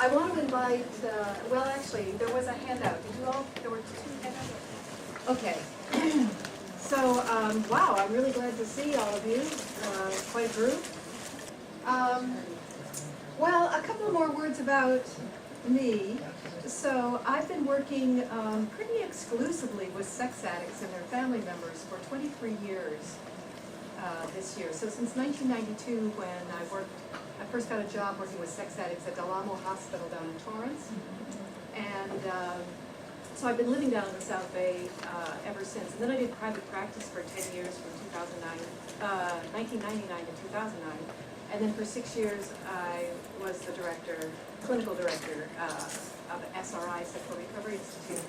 I want to invite, well, actually, there was a handout. Did you all, there were 2 handouts? Okay. So, wow, I'm really glad to see all of you, quite a group. Well, a couple more words about me. So, I've been working pretty exclusively with sex addicts and their family members for 23 years this year. So, since 1992, when I first got a job working with sex addicts at Del Amo Hospital down in Torrance. And so I've been living down in the South Bay ever since. And then I did private practice for 10 years from 1999 to 2009. And then for 6 years, I was the clinical director of SRI, Sexual Recovery Institute,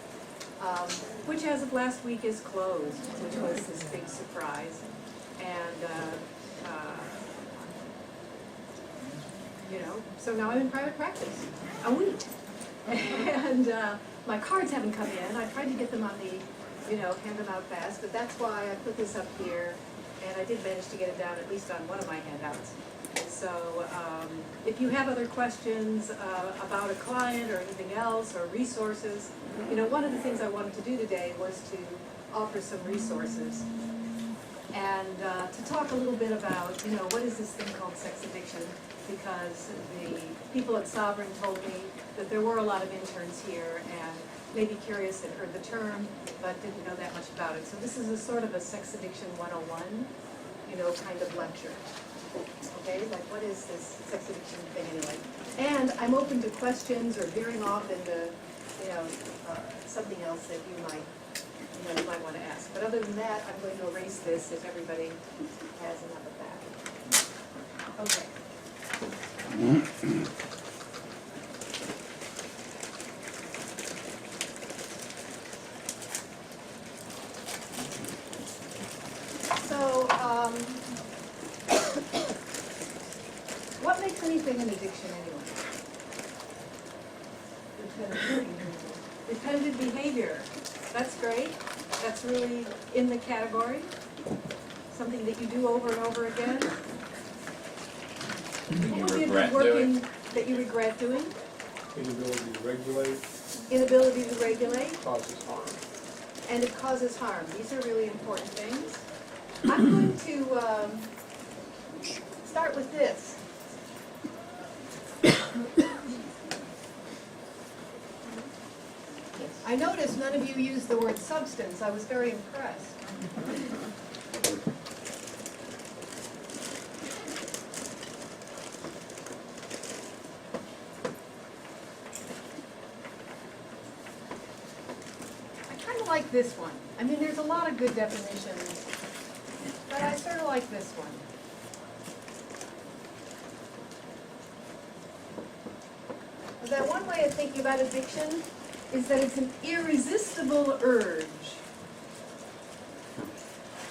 which as of last week is closed, which was this big surprise. And so now I'm in private practice a week. And my cards haven't come in. I tried to get them on the, hand them out fast, but that's why I put this up here. And I did manage to get it down at least on one of my handouts. So if you have other questions about a client or anything else or resources, one of the things I wanted to do today was to offer some resources. And to talk a little bit about, what is this thing called sex addiction? Because the people at Sovereign told me that there were a lot of interns here and maybe curious and heard the term, but didn't know that much about it. So this is a sort of a sex addiction 101, kind of lecture. Okay, like what is this sex addiction thing anyway? And I'm open to questions or veering off into, something else that you might want to ask. But other than that, I'm going to erase this if everybody has enough of that. Okay. So, what makes anything an addiction anyway? Dependent behavior. That's great. That's really in the category. Something that you do over and over again. That you regret doing. Inability to regulate. Inability to regulate. Causes harm. And it causes harm. These are really important things. I'm going to start with this. I noticed none of you used the word substance. I was very impressed. I kind of like this one. I mean, there's a lot of good definitions, but I sort of like this one. That one way of thinking about addiction is that it's an irresistible urge.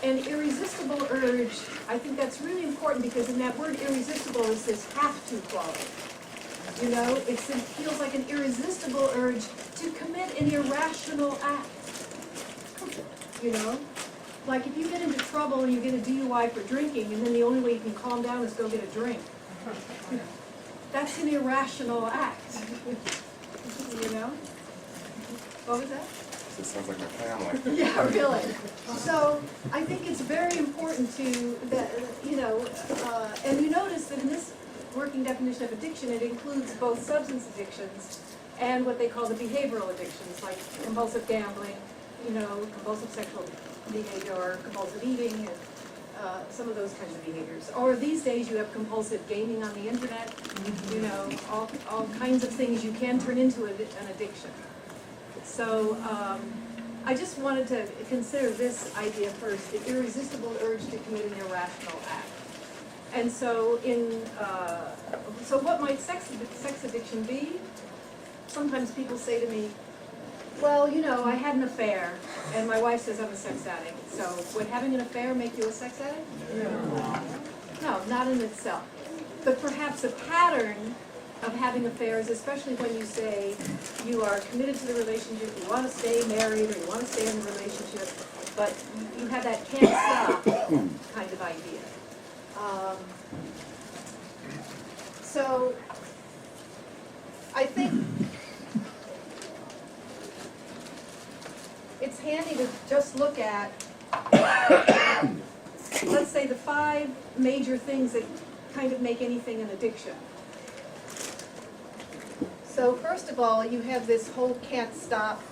An irresistible urge, I think that's really important because in that word irresistible is this have-to quality. It feels like an irresistible urge to commit an irrational act. Like if you get into trouble and you get a DUI for drinking and then the only way you can calm down is go get a drink. That's an irrational act. What was that? It sounds like my family. Yeah, really. So I think it's very important to that, and you notice that in this working definition of addiction, it includes both substance addictions and what they call the behavioral addictions, like compulsive gambling, compulsive sexual behavior, or compulsive eating, and some of those kinds of behaviors. Or these days you have compulsive gaming on the internet, all kinds of things you can turn into an addiction. So I just wanted to consider this idea first, the irresistible urge to commit an irrational act. And so so what might sex addiction be? Sometimes people say to me, well, I had an affair, and my wife says I'm a sex addict. So would having an affair make you a sex addict? No, not in itself. But perhaps a pattern of having affairs, especially when you say you are committed to the relationship, you want to stay married, or you want to stay in the relationship, but you have that can't stop kind of idea. So I think it's handy to just look at, let's say, the 5 major things that kind of make anything an addiction. So first of all, you have this whole can't stop.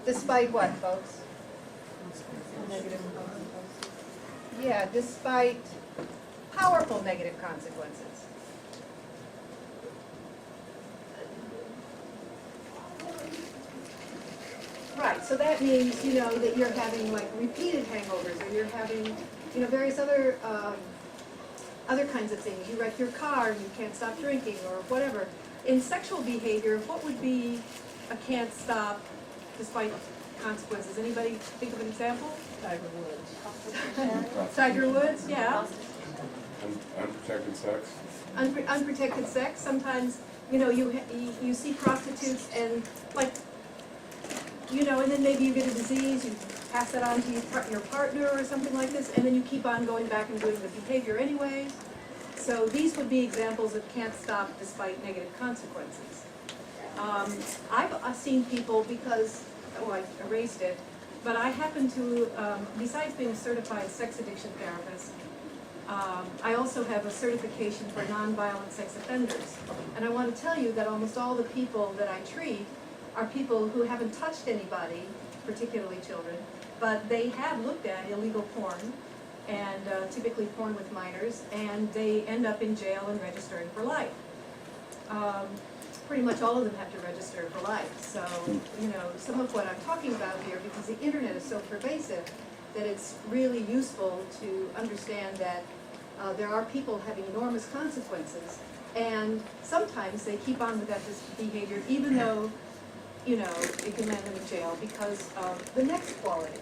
Despite what, folks? Negative consequences. Yeah, despite powerful negative consequences. Right, so that means, that you're having like repeated hangovers, or you're having, various other kinds of things. You wreck your car and you can't stop drinking, or whatever. In sexual behavior, what would be a can't stop despite consequences? Anybody think of an example? Tiger Woods. Tiger Woods, yeah. Unprotected sex. Unprotected sex. Sometimes, you see prostitutes and and then maybe you get a disease, you pass that on to your partner or something like this, and then you keep on going back and doing the behavior anyway. So these would be examples of can't stop despite negative consequences. I've seen people I erased it, but I happen to, besides being a certified sex addiction therapist, I also have a certification for nonviolent sex offenders. And I want to tell you that almost all the people that I treat are people who haven't touched anybody, particularly children, but they have looked at illegal porn, and typically porn with minors, and they end up in jail and registering for life. Pretty much all of them have to register for life. So, some of what I'm talking about here, because the internet is so pervasive, that it's really useful to understand that there are people having enormous consequences, and sometimes they keep on with that behavior even though, it can land them in jail because of the next quality.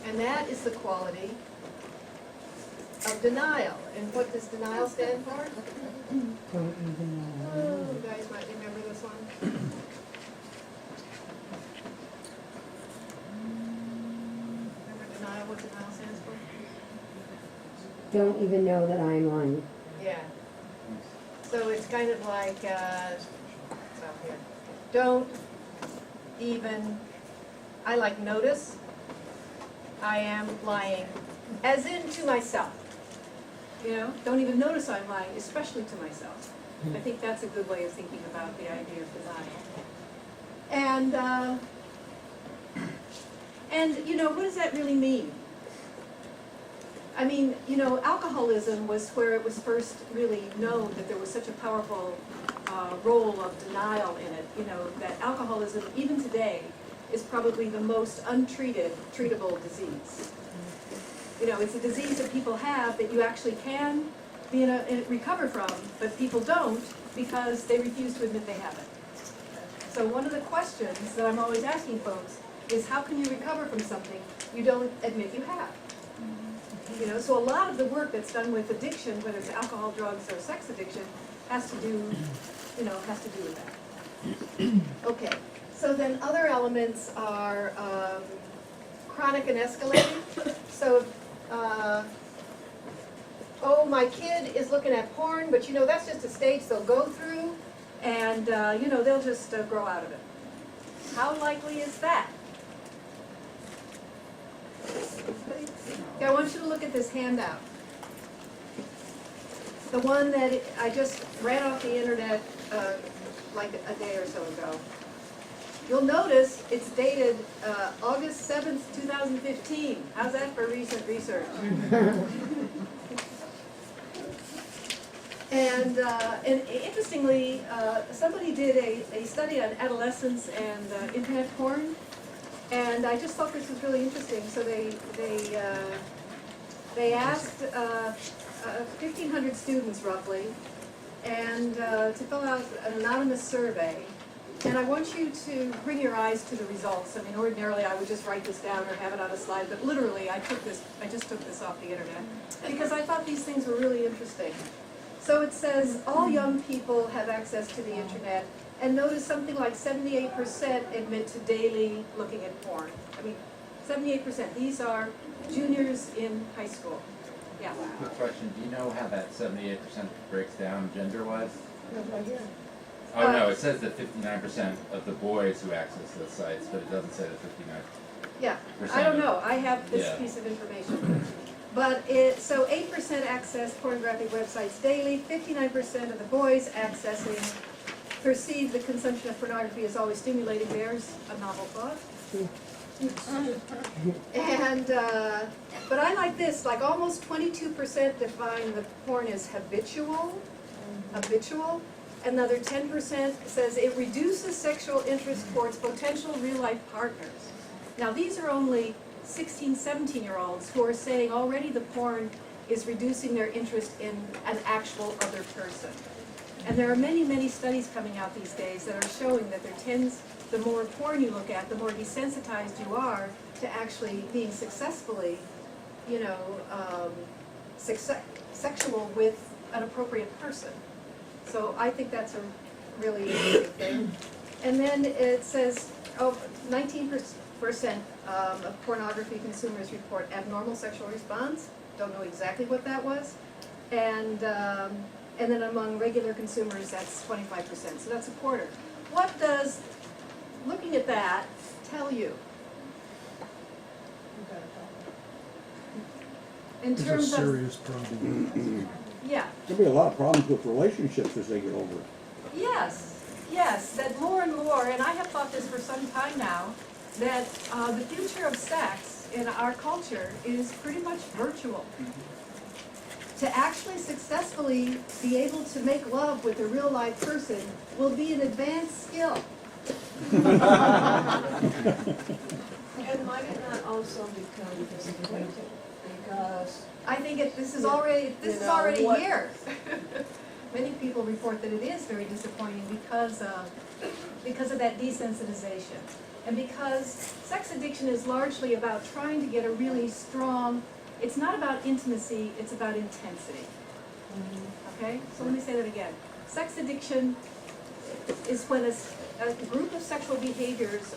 And that is the quality of denial. And what does denial stand for? Oh, you guys might remember this one. Remember denial, what denial stands for? Don't even know that I'm lying. Yeah. So it's kind of like, don't even, notice I am lying, as in to myself. Don't even notice I'm lying, especially to myself. I think that's a good way of thinking about the idea of denial. And what does that really mean? I mean, alcoholism was where it was first really known that there was such a powerful role of denial in it. That alcoholism, even today, is probably the most treatable disease. It's a disease that people have that you actually can recover from, but people don't because they refuse to admit they have it. So one of the questions that I'm always asking folks is, how can you recover from something you don't admit you have? So a lot of the work that's done with addiction, whether it's alcohol, drugs, or sex addiction, has to do with that. Okay, so then other elements are chronic and escalating. So, my kid is looking at porn, but that's just a stage they'll go through, and they'll just grow out of it. How likely is that? Okay, I want you to look at this handout. The one that I just read off the internet like a day or so ago. You'll notice it's dated August 7th, 2015. How's that for recent research? And interestingly, somebody did a study on adolescence and internet porn, and I just thought this was really interesting. So they asked 1,500 students roughly, and to fill out an anonymous survey. And I want you to bring your eyes to the results. I mean, ordinarily I would just write this down or have it on a slide, but literally I just took this off the internet because I thought these things were really interesting. So it says all young people have access to the internet, and notice something like 78% admit to daily looking at porn. I mean, 78%. These are juniors in high school. Yeah. Quick question, do you know how that 78% breaks down gender-wise? Oh, no, it says that 59% of the boys who access those sites, but it doesn't say that 59. Yeah, I don't know, I have this Yeah. piece of information. But it, so 8% access pornographic websites daily, 59% of the boys accessing perceive the consumption of pornography as always stimulating. There's a novel thought. And, but I like this, like almost 22% define the porn as habitual. Another 10% says it reduces sexual interest towards potential real-life partners. Now, these are only 16, 17-year-olds who are saying already the porn is reducing their interest in an actual other person. And there are many, many studies coming out these days that are showing that the more porn you look at, the more desensitized you are to actually being successfully, you know, sexual with an appropriate person. So I think that's a really good thing. And then it says, 19% of pornography consumers report abnormal sexual response. Don't know exactly what that was. And then among regular consumers, that's 25%. So that's a quarter. What does looking at that tell you? In It's a terms of, serious problem. yeah, There'll be a lot of problems with relationships as they get older. yes, that more and more, and I have thought this for some time now, that the future of sex in our culture is pretty much virtual. To actually successfully be able to make love with a real life person will be an advanced skill. And might it not also become disappointing? Because I think this is already here. Many people report that it is very disappointing because of that desensitization. And because sex addiction is largely about trying to get a really strong, it's not about intimacy, it's about intensity. Okay? So let me say that again. Sex addiction is when a group of sexual behaviors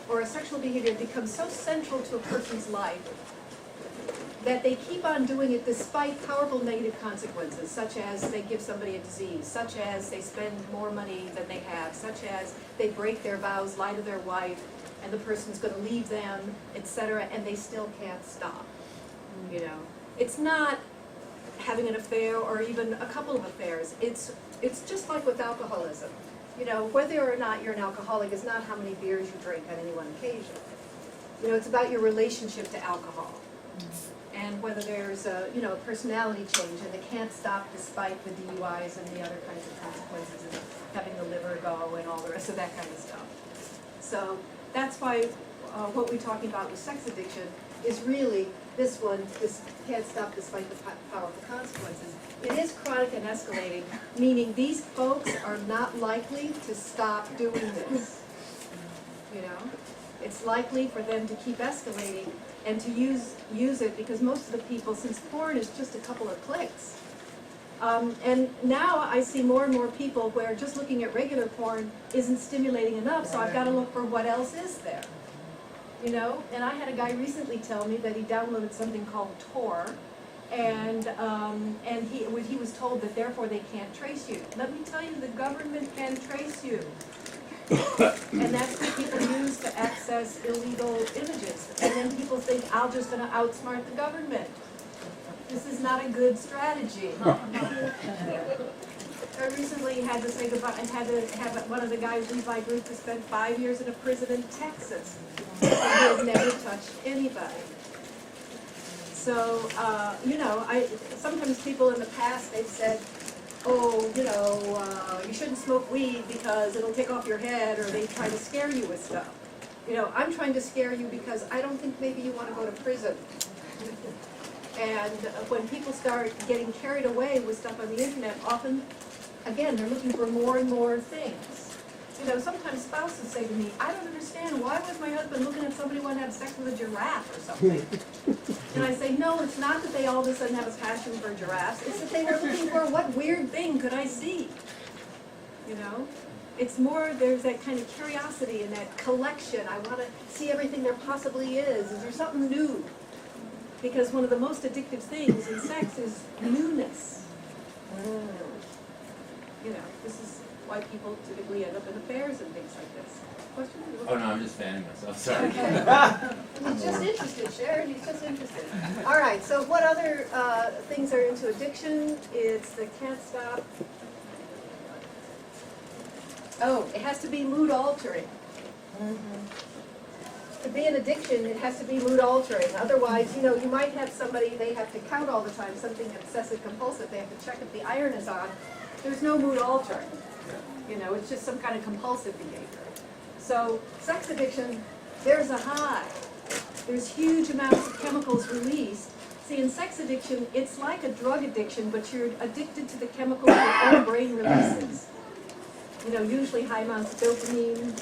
or a sexual behavior becomes so central to a person's life that they keep on doing it despite powerful negative consequences, such as they give somebody a disease, such as they spend more money than they have, such as they break their vows, lie to their wife, and the person's going to leave them, etc., and they still can't stop. You know, it's not having an affair or even a couple of affairs. It's just like with alcoholism. You know, whether or not you're an alcoholic is not how many beers you drink on any one occasion. You know, it's about your relationship to alcohol. And whether there's a, you know, a personality change and they can't stop despite the DUIs and the other kinds of consequences of having the liver go and all the rest of that kind of stuff. So that's why what we're talking about with sex addiction is really this one, this can't stop despite the powerful consequences. It is chronic and escalating, meaning these folks are not likely to stop doing this. You know? It's likely for them to keep escalating and to use it because most of the people, since porn is just a couple of clicks. And now I see more and more people where just looking at regular porn isn't stimulating enough, so I've got to look for what else is there. You know, and I had a guy recently tell me that he downloaded something called Tor, and he was told that therefore they can't trace you. Let me tell you, the government can trace you. And that's what people use to access illegal images. And then people think, I'm just going to outsmart the government. This is not a good strategy. I recently had to say goodbye. I had to have one of the guys leave my group to spend 5 years in a prison in Texas. And he has never touched anybody. So, you know, sometimes people in the past, they've said, oh, you know, you shouldn't smoke weed because it'll take off your head, or they try to scare you with stuff. You know, I'm trying to scare you because I don't think maybe you want to go to prison. And when people start getting carried away with stuff on the internet, often, again, they're looking for more and more things. You know, sometimes spouses say to me, I don't understand, why was my husband looking at somebody who wanted to have sex with a giraffe or something? And I say, no, it's not that they all of a sudden have a passion for giraffes, it's that they were looking for what weird thing could I see? You know? It's more, there's that kind of curiosity and that collection. I want to see everything there possibly is. Is there something new? Because one of the most addictive things in sex is newness. You know, this is why people typically end up in affairs and things like this. Question? Oh no, I'm just fanning myself, sorry. He's just interested, Sharon, he's just interested. All right, so what other things are into addiction? It's the can't stop. Oh, it has to be mood altering. To be an addiction, it has to be mood altering. Otherwise, you know, you might have somebody, they have to count all the time, something obsessive compulsive, they have to check if the iron is on. There's no mood altering. You know, it's just some kind of compulsive behavior. So, sex addiction, there's a high. There's huge amounts of chemicals released. See, in sex addiction, it's like a drug addiction, but you're addicted to the chemicals your own brain releases. You know, usually high amounts of dopamine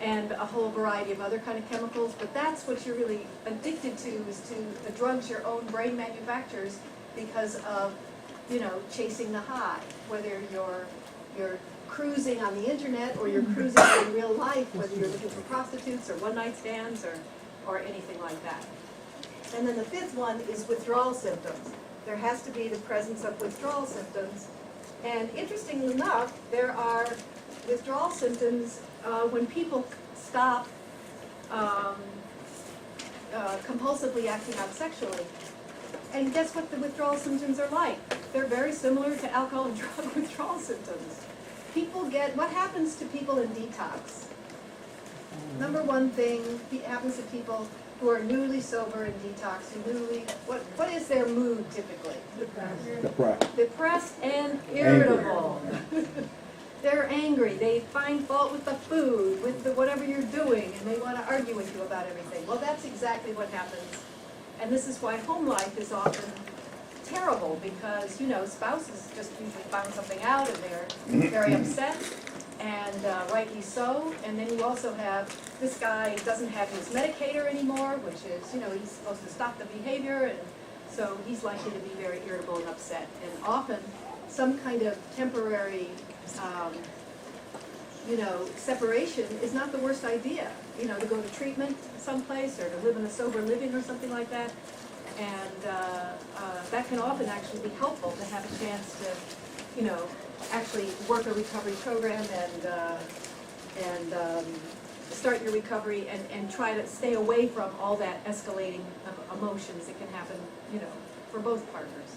and a whole variety of other kind of chemicals, but that's what you're really addicted to, is to the drugs your own brain manufactures because of, you know, chasing the high, whether you're cruising on the internet or you're cruising in real life, whether you're looking for prostitutes or one-night stands or anything like that. And then the fifth one is withdrawal symptoms. There has to be the presence of withdrawal symptoms. And interestingly enough, there are withdrawal symptoms when people stop compulsively acting out sexually. And guess what the withdrawal symptoms are like? They're very similar to alcohol and drug withdrawal symptoms. People get, what happens to people in detox? Number one thing happens to people who are newly sober in detox, what is their mood typically? Depressed. Depressed and irritable. They're angry, they find fault with the food, with the whatever you're doing, and they want to argue with you about everything. Well, that's exactly what happens. And this is why home life is often terrible, because, you know, spouses just usually found something out and they're very upset, and rightly so. And then you also have, this guy doesn't have his medicator anymore, which is, you know, he's supposed to stop the behavior, and so he's likely to be very irritable and upset. And often, some kind of temporary, you know, separation is not the worst idea. You know, to go to treatment someplace or to live in a sober living or something like that. And that can often actually be helpful to have a chance to, you know, actually work a recovery program and start your recovery and try to stay away from all that escalating of emotions that can happen, you know, for both partners.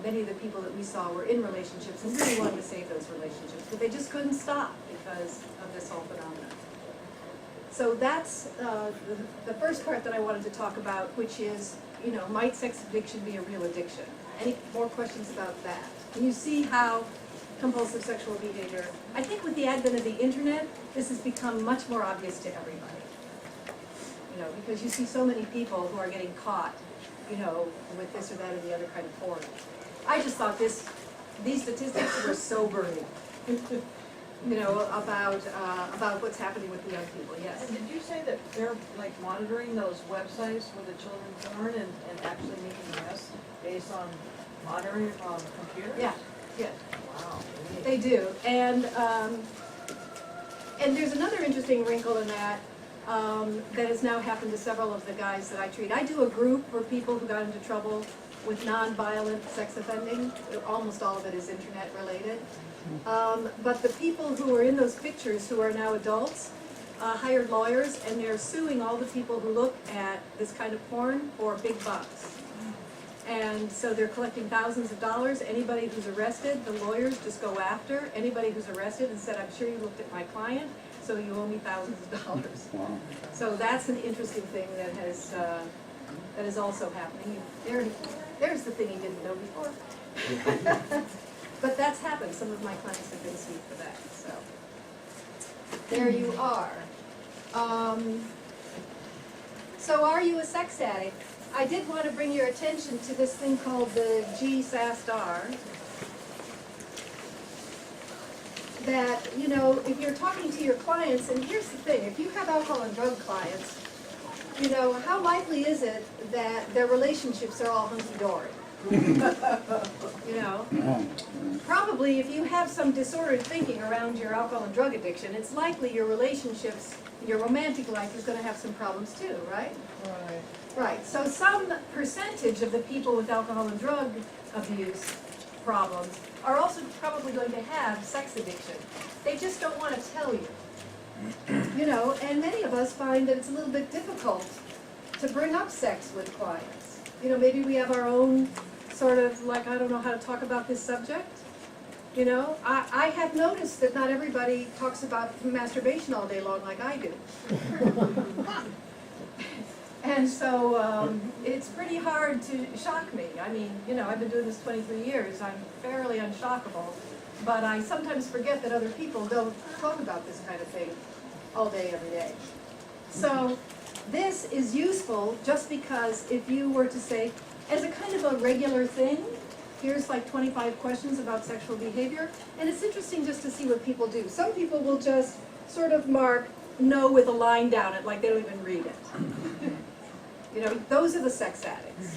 Many of the people that we saw were in relationships and really wanted to save those relationships, but they just couldn't stop because of this whole phenomenon. So that's the first part that I wanted to talk about, which is, you know, might sex addiction be a real addiction? Any more questions about that? Can you see how compulsive sexual behavior, I think with the advent of the internet, this has become much more obvious to everybody. You know, because you see so many people who are getting caught, you know, with this or that or the other kind of porn. I just thought these statistics were sobering. You know, about what's happening with the young people, yes. And did you say that they're like monitoring those websites with the children's porn and actually making arrests based on monitoring from computers? Yeah, yeah. Wow. They do. And there's another interesting wrinkle in that that has now happened to several of the guys that I treat. I do a group for people who got into trouble with non-violent sex offending. Almost all of it is internet related. But the people who are in those pictures, who are now adults, hired lawyers, and they're suing all the people who look at this kind of porn for big bucks. And so they're collecting thousands of dollars. Anybody who's arrested, the lawyers just go after. Anybody who's arrested and said, I'm sure you looked at my client, so you owe me thousands of dollars. Wow. So that's an interesting thing that is also happening. There's the thing he didn't know before. But that's happened. Some of my clients have been sued for that. So there you are. So are you a sex addict? I did want to bring your attention to this thing called the GSAST-R. That, you know, if you're talking to your clients, and here's the thing, if you have alcohol and drug clients, you know, how likely is it that their relationships are all hunky-dory? You know, Oh, probably if you have some disordered thinking around your alcohol and drug addiction, it's likely your relationships, your romantic life is gonna have some problems too, right? Right. Right, so some percentage of the people with alcohol and drug abuse problems are also probably going to have sex addiction. They just don't want to tell you. You know, and many of us find that it's a little bit difficult to bring up sex with clients. You know, maybe we have our own sort of like, I don't know how to talk about this subject. You know, I have noticed that not everybody talks about masturbation all day long like I do. And so it's pretty hard to shock me. I mean, you know, I've been doing this 23 years. I'm fairly unshockable. But I sometimes forget that other people don't talk about this kind of thing all day, every day. So this is useful just because if you were to say, as a kind of a regular thing, here's like 25 questions about sexual behavior, and it's interesting just to see what people do. Some people will just sort of mark no with a line down it, like they don't even read it. You know, those are the sex addicts.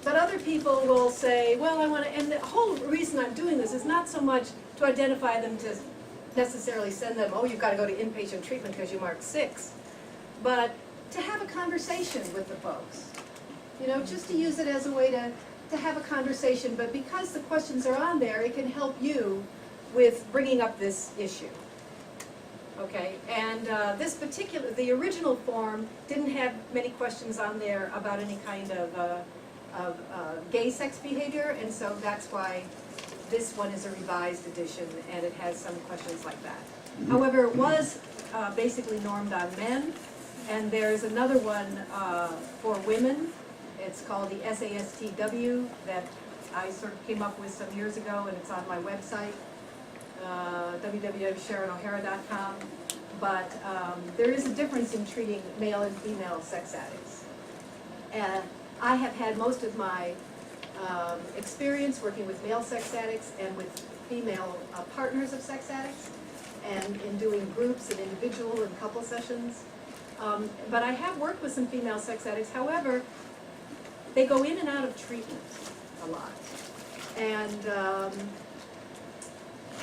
But other people will say, well, I want to, and the whole reason I'm doing this is not so much to identify them to necessarily send them, oh, you've got to go to inpatient treatment because you marked 6, but to have a conversation with the folks. You know, just to use it as a way to have a conversation, but because the questions are on there, it can help you with bringing up this issue. Okay, and the original form didn't have many questions on there about any kind of gay sex behavior, and so that's why this one is a revised edition, and it has some questions like that. However, it was basically normed on men, and there's another one for women. It's called the SASTW that I sort of came up with some years ago, and it's on my website, www.sharonohara.com. But there is a difference in treating male and female sex addicts. And I have had most of my experience working with male sex addicts and with female partners of sex addicts, and in doing groups and individual and couple sessions. But I have worked with some female sex addicts. However, they go in and out of treatment a lot.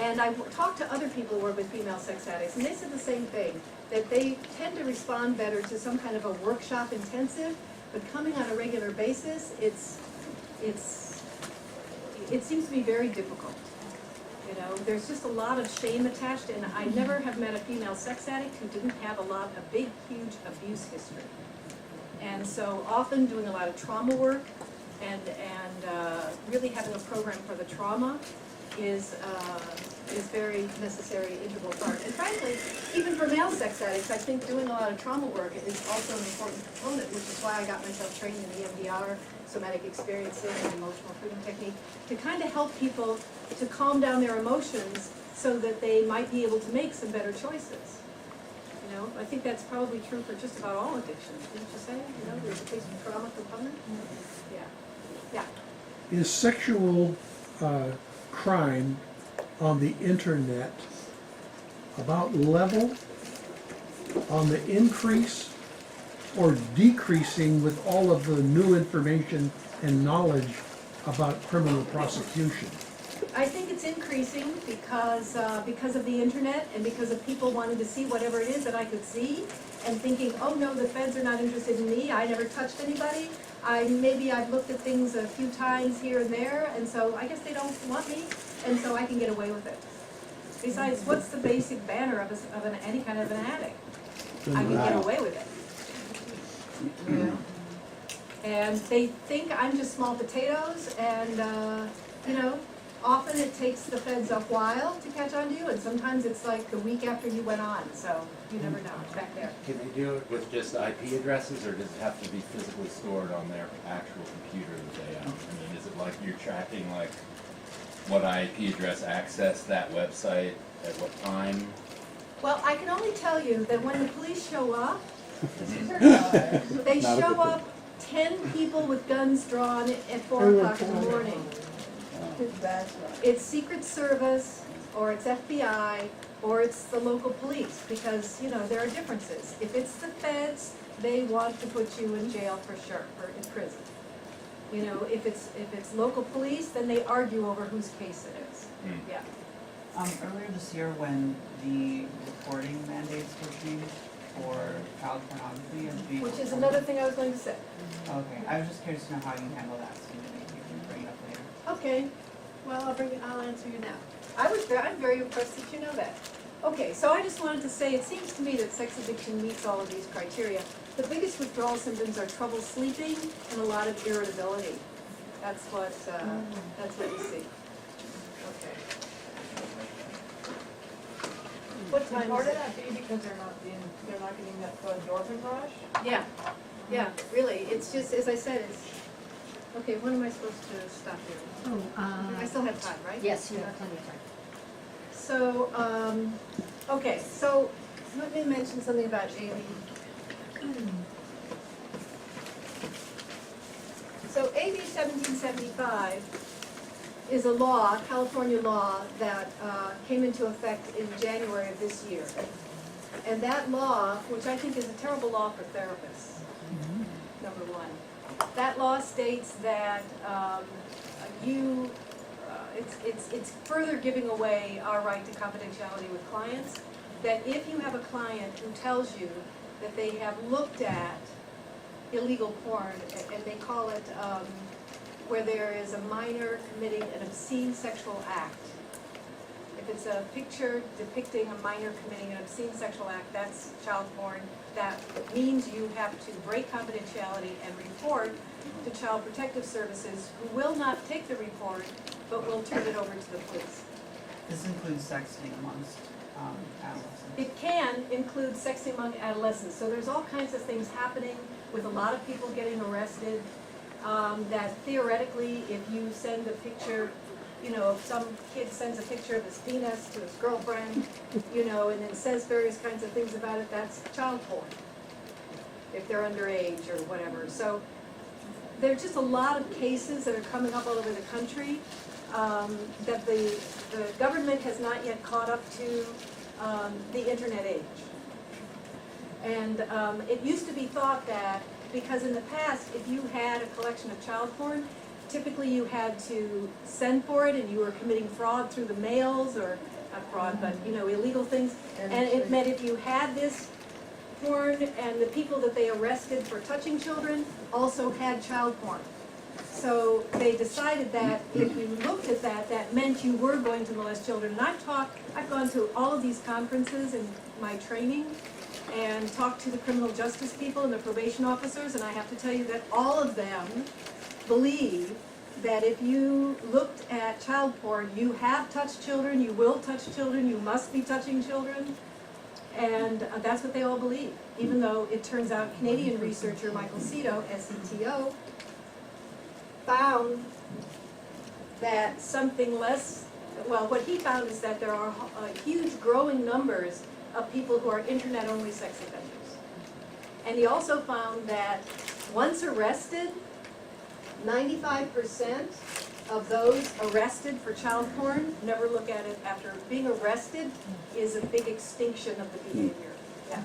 And I talked to other people who work with female sex addicts, and they said the same thing, that they tend to respond better to some kind of a workshop intensive, but coming on a regular basis, it seems to be very difficult. You know, there's just a lot of shame attached, and I never have met a female sex addict who didn't have a big, huge abuse history. And so often doing a lot of trauma work and really having a program for the trauma is very necessary, integral part. And frankly, even for male sex addicts, I think doing a lot of trauma work is also an important component, which is why I got myself trained in EMDR, somatic experiencing, and emotional freedom technique, to kind of help people to calm down their emotions so that they might be able to make some better choices. You know, I think that's probably true for just about all addictions, didn't you say? You know, there's a case of trauma component? Yeah. Yeah. Is sexual crime on the internet about level, on the increase, or decreasing with all of the new information and knowledge about criminal prosecution? I think it's increasing because of the internet and because of people wanting to see whatever it is that I could see and thinking, oh no, the feds are not interested in me, I never touched anybody. Maybe I've looked at things a few times here and there, and so I guess they don't want me, and so I can get away with it. Besides, what's the basic banner of any kind of an addict? I can get away with it. Yeah. And they think I'm just small potatoes, and you know, often it takes the feds a while to catch on to you, and sometimes it's like the week after you went on, so you never know, it's back there. Can they do it with just IP addresses, or does it have to be physically stored on their actual computer that they own? I mean, is it like you're tracking like what IP address accessed that website at what time? Well, I can only tell you that when the police show up, they Not a show good up 10 people with guns drawn at 4 o'clock in the morning. That's right. It's Secret Service, or it's FBI, or it's the local police, because, you know, there are differences. If it's the feds, they want to put you in jail for sure, or in prison. You know, if it's local police, then they argue over whose case it is. Mm. Yeah. Earlier this year, when the reporting mandates were changed for child pornography as being Which is reported- another thing I was going to say. Okay, I was just curious to know how you handle that, so maybe you can bring it up later. Okay, well, I'll answer you now. I'm very impressed that you know that. Okay, so I just wanted to say, it seems to me that sex addiction meets all of these criteria. The biggest withdrawal symptoms are trouble sleeping and a lot of irritability. That's what you see. Okay. What time Part is of it? that be because they're not getting that endorphin rush? Yeah, yeah, really, it's just, as I said, it's, okay, when am I supposed to stop here? Oh, I still have time, right? yes, you have plenty of time. So, okay, so let me mention something about AB. So AB 1775 is a law, California law, that came into effect in January of this year. And that law, which I think is a terrible law for therapists, number one. That law states that it's further giving away our right to confidentiality with clients, that if you have a client who tells you that they have looked at illegal porn, and they call it where there is a minor committing an obscene sexual act. If it's a picture depicting a minor committing an obscene sexual act, that's child porn. That means you have to break confidentiality and report to Child Protective Services, who will not take the report, but will turn it over to the police. This includes sexting amongst adolescents. It can include sexting among adolescents, so there's all kinds of things happening with a lot of people getting arrested, that theoretically, if you send a picture, you know, if some kid sends a picture of his penis to his girlfriend, you know, and then says various kinds of things about it, that's child porn, if they're underage or whatever. So there are just a lot of cases that are coming up all over the country that the government has not yet caught up to the internet age. And it used to be thought that, because in the past, if you had a collection of child porn, typically you had to send for it and you were committing fraud through the mails, or not fraud, but, you know, illegal things. And it meant if you had this porn and the people that they arrested for touching children also had child porn. So they decided that if you looked at that, that meant you were going to molest children. And I've gone to all of these conferences in my training and talked to the criminal justice people and the probation officers, and I have to tell you that all of them believe that if you looked at child porn, you have touched children, you will touch children, you must be touching children. And that's what they all believe, even though it turns out Canadian researcher Michael Cito, SCTO, found that something less, well, what he found is that there are huge growing numbers of people who are internet-only sex offenders. And he also found that once arrested, 95% of those arrested for child porn never look at it after being arrested is a big extinction of the behavior. Yeah.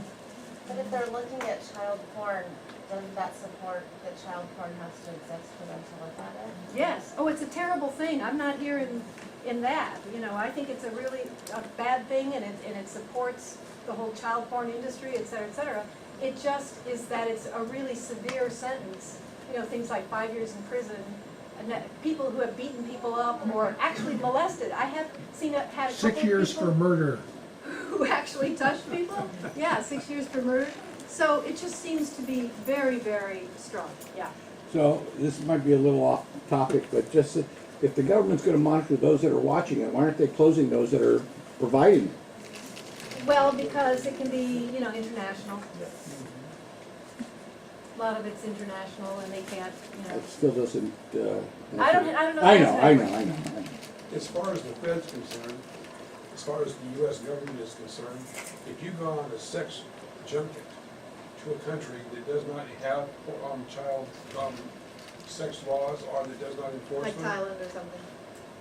But if they're looking at child porn, doesn't that support that child porn has to exist for them to look at it? Yes. Oh, it's a terrible thing. I'm not here in that. You know, I think it's a really bad thing, and it supports the whole child porn industry, et cetera, et cetera. It just is that it's a really severe sentence. You know, things like 5 years in prison, and that people who have beaten people up or actually molested. I have seen it had a couple 6 years of people for murder. who actually touched people. Yeah, 6 years for murder. So it just seems to be very, very strong. Yeah. So this might be a little off topic, but just if the government's gonna monitor those that are watching it, why aren't they closing those that are providing it? Well, because it can be, you know, international. A lot of it's international, and they can't, you know. It still doesn't, I don't know. I the know. answer to that. As far as the Fed's concerned, as far as the US government is concerned, if you go on a sex junket to a country that does not have child sex laws, or that does not enforce Like them. Thailand or something.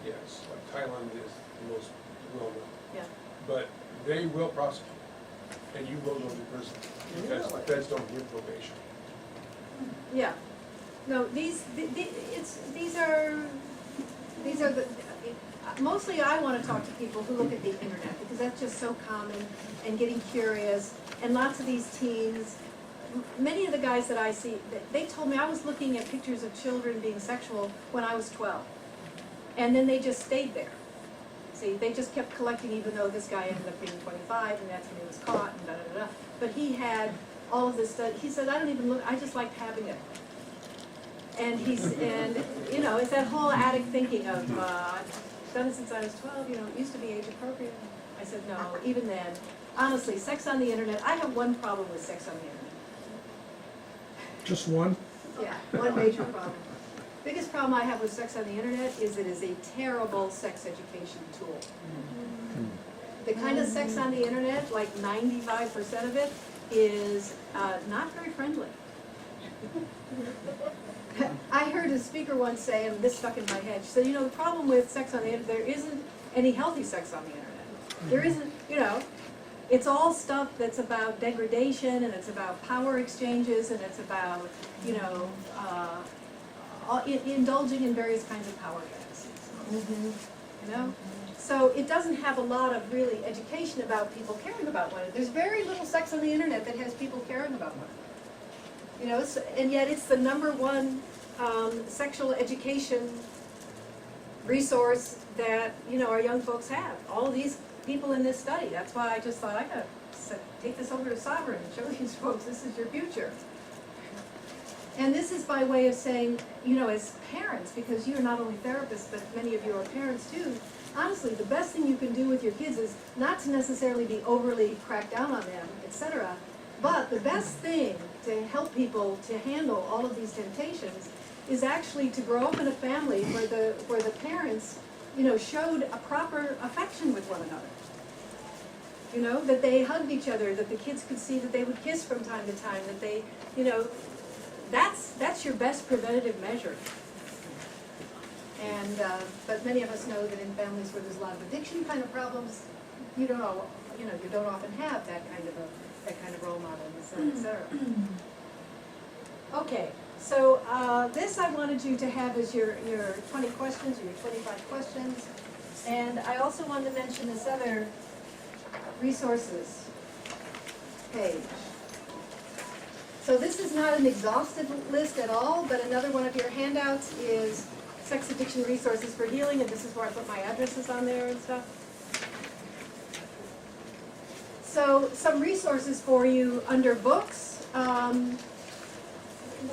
Yes, like Thailand is the most well known. Yeah. But they will prosecute, and you will go to prison, because the Feds don't give probation. Yeah. No, these are the, mostly I wanna talk to people who look at the internet, because that's just so common, and getting curious, and lots of these teens, many of the guys that I see, they told me I was looking at pictures of children being sexual when I was 12. And then they just stayed there. See, they just kept collecting, even though this guy ended up being 25, and that's when he was caught, and da-da-da-da. But he had all of this stuff. He said, I don't even look, I just liked having it. And and you know, it's that whole addict thinking of, I've done it since I was 12, you know, it used to be age appropriate. I said, no, even then, honestly, sex on the internet, I have one problem with sex on the internet. Just one? Yeah, one major problem. Biggest problem I have with sex on the internet is it is a terrible sex education tool. The kind of sex on the internet, like 95% of it, is not very friendly. I heard a speaker once say, and this stuck in my head, she said, you know, the problem with sex on the internet, there isn't any healthy sex on the internet. There isn't, you know, it's all stuff that's about degradation, and it's about power exchanges, and it's about, you know, indulging in various kinds of power fantasies. You know? So it doesn't have a lot of really education about people caring about one another. There's very little sex on the internet that has people caring about one another. You know, and yet it's the #1 sexual education resource that, you know, our young folks have. All of these people in this study. That's why I just thought I gotta take this over to Sovereign and show these folks this is your future. And this is by way of saying, you know, as parents, because you're not only therapists, but many of you are parents too, honestly, the best thing you can do with your kids is not to necessarily be overly cracked down on them, etc. But the best thing to help people to handle all of these temptations is actually to grow up in a family where the parents, you know, showed a proper affection with one another. You know, that they hugged each other, that the kids could see that they would kiss from time to time, that they, you know, that's your best preventative measure. And but many of us know that in families where there's a lot of addiction kind of problems, you don't often have that kind of role model, et cetera. Okay, so this I wanted you to have as your 20 questions or your 25 questions, and I also wanted to mention this other resources page. So this is not an exhaustive list at all, but another one of your handouts is Sex Addiction Resources for Healing, and this is where I put my addresses on there and stuff. So some resources for you under books.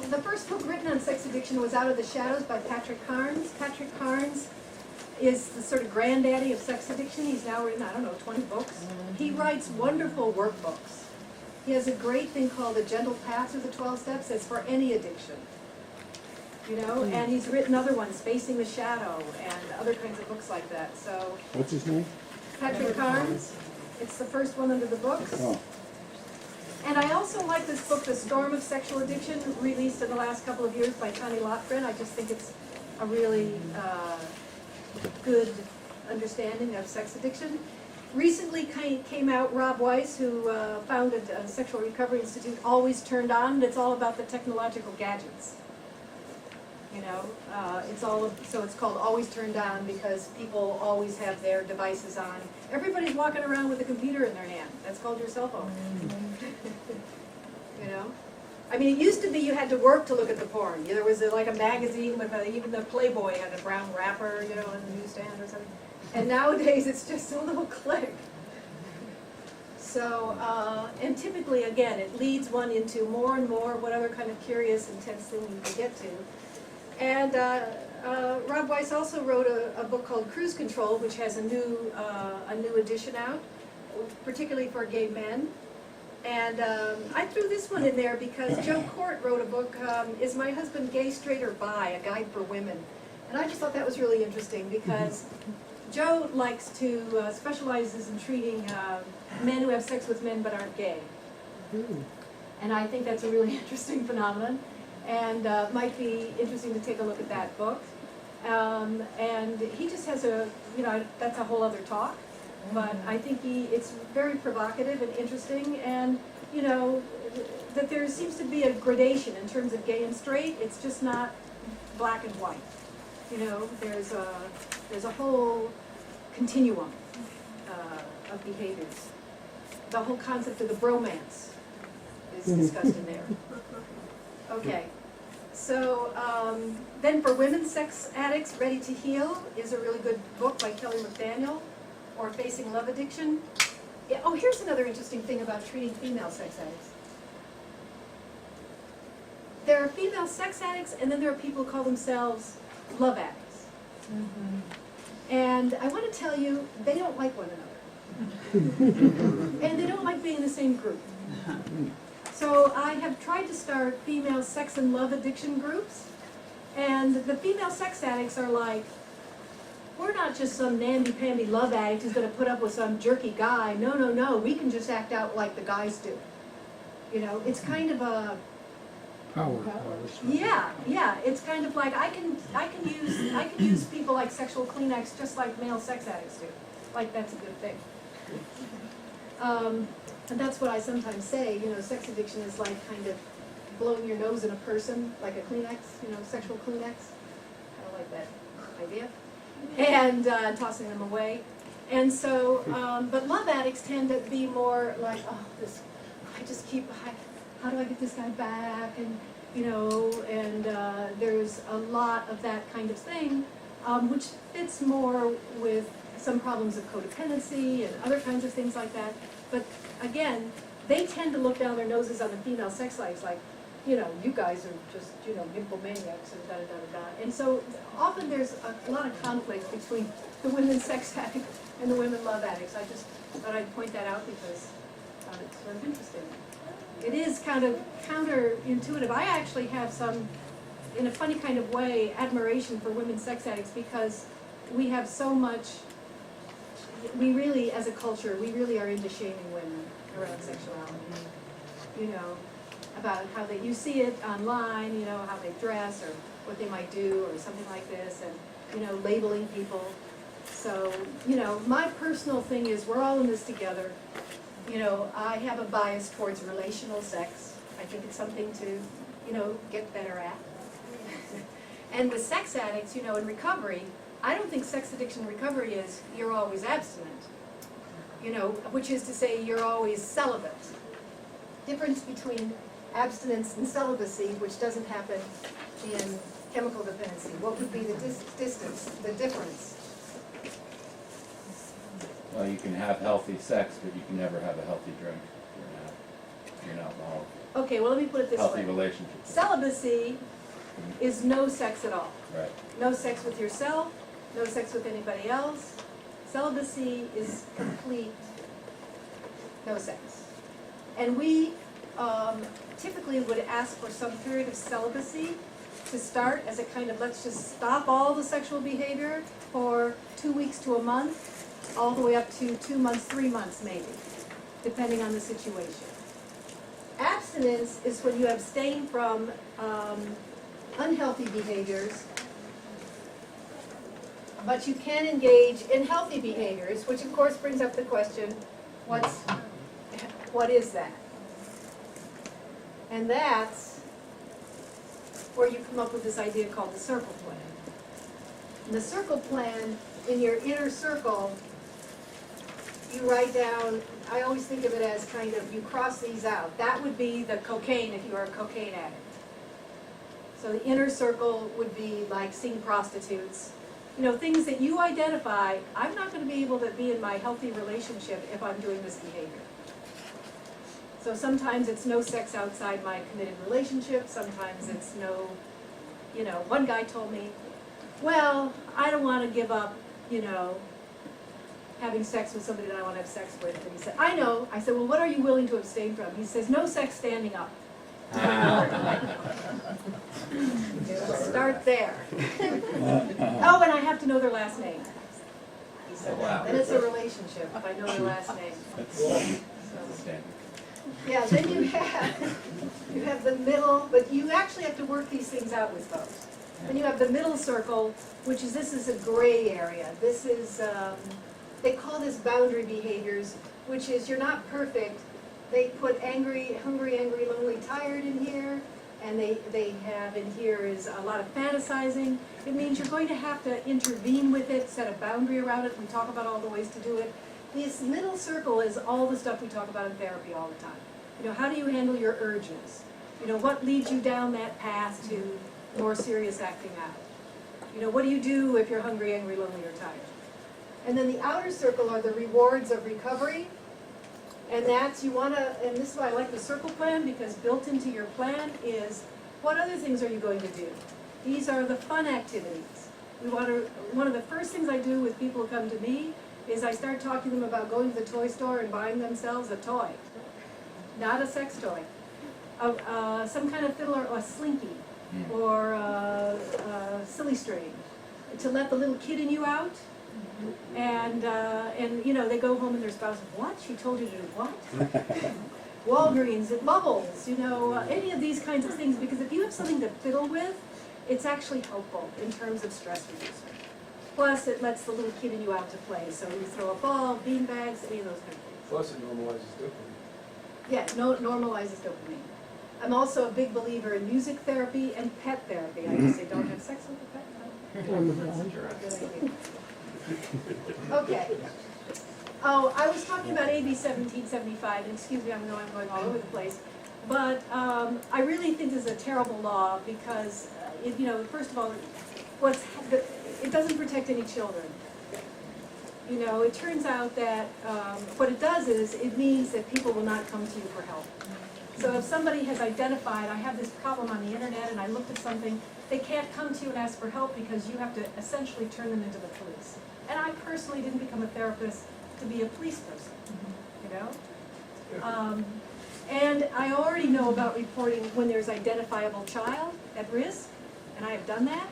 The first book written on sex addiction was Out of the Shadows by Patrick Carnes. Patrick Carnes is the sort of granddaddy of sex addiction. He's now written, 20 books. He writes wonderful workbooks. He has a great thing called The Gentle Path Through the 12 Steps. It's for any addiction. You know, and he's written other ones, Facing the Shadow, and other kinds of books like that. So What's his name? Patrick Carnes. It's the first one under the books. Oh. And I also like this book, The Storm of Sexual Addiction, released in the last couple of years by Connie Lofgren. I just think it's a really good understanding of sex addiction. Recently came out Rob Weiss, who founded a Sexual Recovery Institute, Always Turned On. It's all about the technological gadgets. You know, so it's called Always Turned On because people always have their devices on. Everybody's walking around with a computer in their hand. That's called your cell phone. You know? I mean, it used to be you had to work to look at the porn. There was like a magazine with even the Playboy had a brown wrapper, you know, in the newsstand or something. And nowadays it's just a little click. So, and typically, again, it leads one into more and more what other kind of curious, intense thing you can get to. And Rob Weiss also wrote a book called Cruise Control, which has a new edition out, particularly for gay men. And I threw this one in there because Joe Court wrote a book, Is My Husband Gay, Straight, or Bi? A Guide for Women. And I just thought that was really interesting because Joe likes to, specializes in treating men who have sex with men but aren't gay. And I think that's a really interesting phenomenon. And might be interesting to take a look at that book. And he just has that's a whole other talk. But I think it's very provocative and interesting. And you know, that there seems to be a gradation in terms of gay and straight. It's just not black and white. You know, there's a whole continuum of behaviors. The whole concept of the bromance is discussed in there. Okay, so then for women sex addicts, Ready to Heal is a really good book by Kelly McDaniel, or Facing Love Addiction. Yeah, oh, here's another interesting thing about treating female sex addicts. There are female sex addicts, and then there are people who call themselves love addicts. And I want to tell you, they don't like one another. And they don't like being in the same group. So I have tried to start female sex and love addiction groups, and the female sex addicts are like, we're not just some namby-pamby love addict who's going to put up with some jerky guy. No, no, no, we can just act out like the guys do. You know, it's kind of a... Power. Yeah, it's kind of like I can use people like sexual Kleenex just like male sex addicts do. Like that's a good thing. And that's what I sometimes say, you know, sex addiction is like kind of blowing your nose in a person, like a Kleenex, you know, sexual Kleenex. I don't like that idea. And tossing them away. And so, but love addicts tend to be more like, oh, how do I get this guy back? And, you know, and there's a lot of that kind of thing, which fits more with some problems of codependency and other kinds of things like that. But again, they tend to look down their noses on the female sex lives like, you know, you guys are just, you know, nymphomaniacs and da-da-da-da-da. And so often there's a lot of conflict between the women sex addicts and the women love addicts. I just thought I'd point that out because it's sort of interesting. It is kind of counterintuitive. I actually have some, in a funny kind of way, admiration for women sex addicts because we have so much, we really, as a culture, we really are into shaming women around sexuality. You know, about how you see it online, you know, how they dress or what they might do or something like this, and, you know, labeling people. So, you know, my personal thing is we're all in this together. You know, I have a bias towards relational sex. I think it's something to, you know, get better at. And with sex addicts, you know, in recovery, I don't think sex addiction recovery is you're always abstinent. You know, which is to say you're always celibate. Difference between abstinence and celibacy, which doesn't happen in chemical dependency. What would be the distance, the difference? Well, you can have healthy sex, but you can never have a healthy drink. You're not involved. Okay, well, let me put it this Healthy way. relationship. Celibacy is no sex at all. Right. No sex with yourself, no sex with anybody else. Celibacy is complete no sex. And we typically would ask for some period of celibacy to start as a kind of, let's just stop all the sexual behavior for 2 weeks to a month, all the way up to 2 months, 3 months maybe, depending on the situation. Abstinence is when you abstain from unhealthy behaviors, but you can engage in healthy behaviors, which of course brings up the question, what is that? And that's where you come up with this idea called the circle plan. And the circle plan, in your inner circle, you write down, I always think of it as kind of, you cross these out. That would be the cocaine if you are a cocaine addict. So the inner circle would be like seeing prostitutes. You know, things that you identify, I'm not going to be able to be in my healthy relationship if I'm doing this behavior. So sometimes it's no sex outside my committed relationship, sometimes it's no, you know, one guy told me, well, I don't want to give up, you know, having sex with somebody that I want to have sex with. And he said, I know. I said, well, what are you willing to abstain from? He says, no sex standing up. Start there. Oh, and I have to know their last name. He said, wow. Then it's a relationship if I know their last name. That's standard. Yeah, then you have the middle, but you actually have to work these things out with folks. Then you have the middle circle, which is, this is a gray area. This is, they call this boundary behaviors, which is you're not perfect, they put angry, hungry, angry, lonely, tired in here, and they have in here is a lot of fantasizing. It means you're going to have to intervene with it, set a boundary around it. We talk about all the ways to do it. This middle circle is all the stuff we talk about in therapy all the time. You know, how do you handle your urges? You know, what leads you down that path to more serious acting out? You know, what do you do if you're hungry, angry, lonely, or tired? And then the outer circle are the rewards of recovery. And that's, you want to, and this is why I like the circle plan, because built into your plan is, what other things are you going to do? These are the fun activities. We want to, one of the first things I do with people who come to me is I start talking to them about going to the toy store and buying themselves a toy. Not a sex toy. Some kind of fiddle or a slinky, or a silly string, to let the little kid in you out. And you know, they go home and their spouse, what? She told you to do what? Walgreens, and Bubbles, you know, any of these kinds of things, because if you have something to fiddle with, it's actually helpful in terms of stress reducer. Plus, it lets the little kid in you out to play, so you throw a ball, bean bags, any of those kind of things. Plus it normalizes dopamine. Yeah, no, normalizes dopamine. I'm also a big believer in music therapy and pet therapy. I just say, don't have sex with a pet. No. Good idea. Okay. Oh, I was talking about AB 1775, and excuse me, I know I'm going all over the place, but I really think this is a terrible law because, you know, first of all, it doesn't protect any children. You know, it turns out that what it does is it means that people will not come to you for help. So if somebody has identified, I have this problem on the internet and I looked at something, they can't come to you and ask for help because you have to essentially turn them into the police. And I personally didn't become a therapist to be a police person, you know? And I already know about reporting when there's identifiable child at risk, and I have done that.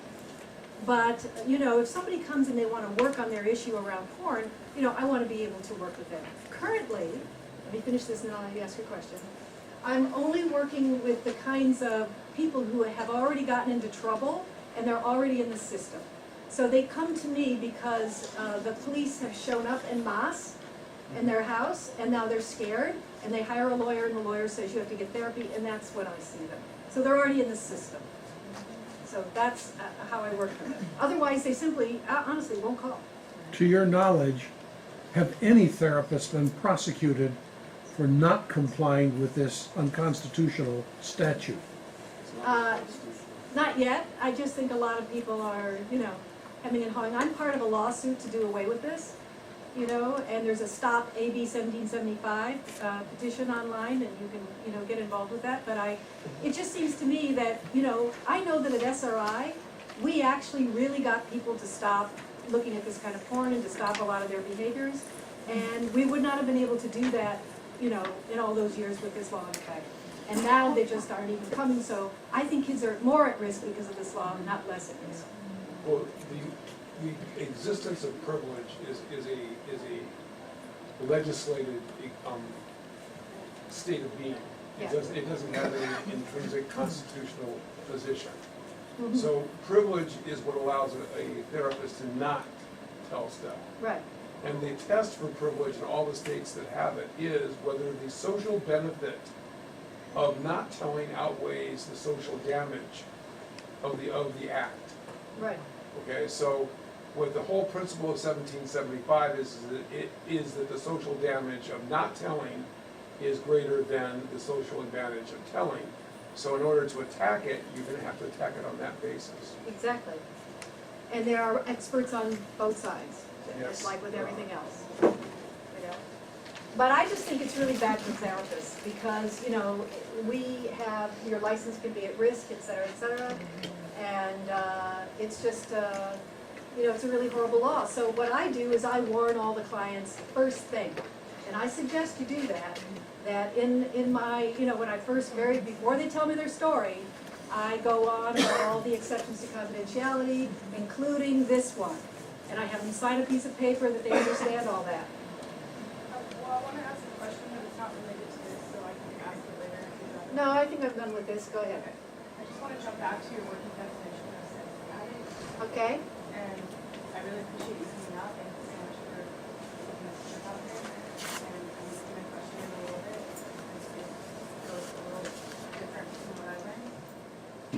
But, you know, if somebody comes and they want to work on their issue around porn, you know, I want to be able to work with them. Currently, let me finish this and I'll let you ask your question. I'm only working with the kinds of people who have already gotten into trouble and they're already in the system. So they come to me because the police have shown up en masse in their house and now they're scared and they hire a lawyer and the lawyer says you have to get therapy and that's when I see them. So they're already in the system. So that's how I work with them. Otherwise, they simply, honestly, won't call. To your knowledge, have any therapists been prosecuted for not complying with this unconstitutional statute? Not yet. I just think a lot of people are, you know, hemming and hawing. I'm part of a lawsuit to do away with this, you know, and there's a Stop AB 1775 petition online, and you can, you know, get involved with that. But it just seems to me that, you know, I know that at SRI, we actually really got people to stop looking at this kind of porn and to stop a lot of their behaviors. And we would not have been able to do that, you know, in all those years with this law in effect. And now they just aren't even coming, so I think kids are more at risk because of this law, not less at risk. Well, the existence of privilege is a legislated state of being. Yeah. It doesn't have any intrinsic constitutional position. Mhm. So privilege is what allows a therapist to not tell stuff. Right. And the test for privilege in all the states that have it is whether the social benefit of not telling outweighs the social damage of the act. Right. Okay, so what the whole principle of 1775 is that the social damage of not telling is greater than the social advantage of telling. So in order to attack it, you're going to have to attack it on that basis. Exactly. And there are experts on both sides, Yes. just like with everything else, you know. But I just think it's really bad for therapists because, you know, we have, your license can be at risk, et cetera, and it's just, you know, it's a really horrible law. So what I do is I warn all the clients first thing, and I suggest you do that in my, you know, when I first, before they tell me their story, I go on about all the exceptions to confidentiality, including this one. And I have them sign a piece of paper that they understand all that. Well, I want to ask a question, but it's not related to this, so I can ask it later. No, I think I'm done with this. Go ahead. I just want to jump back to your working definition of sex addict, Okay? and I really appreciate you coming out. Thank you so much for putting this stuff out there. And I'm just going to question it a little bit. And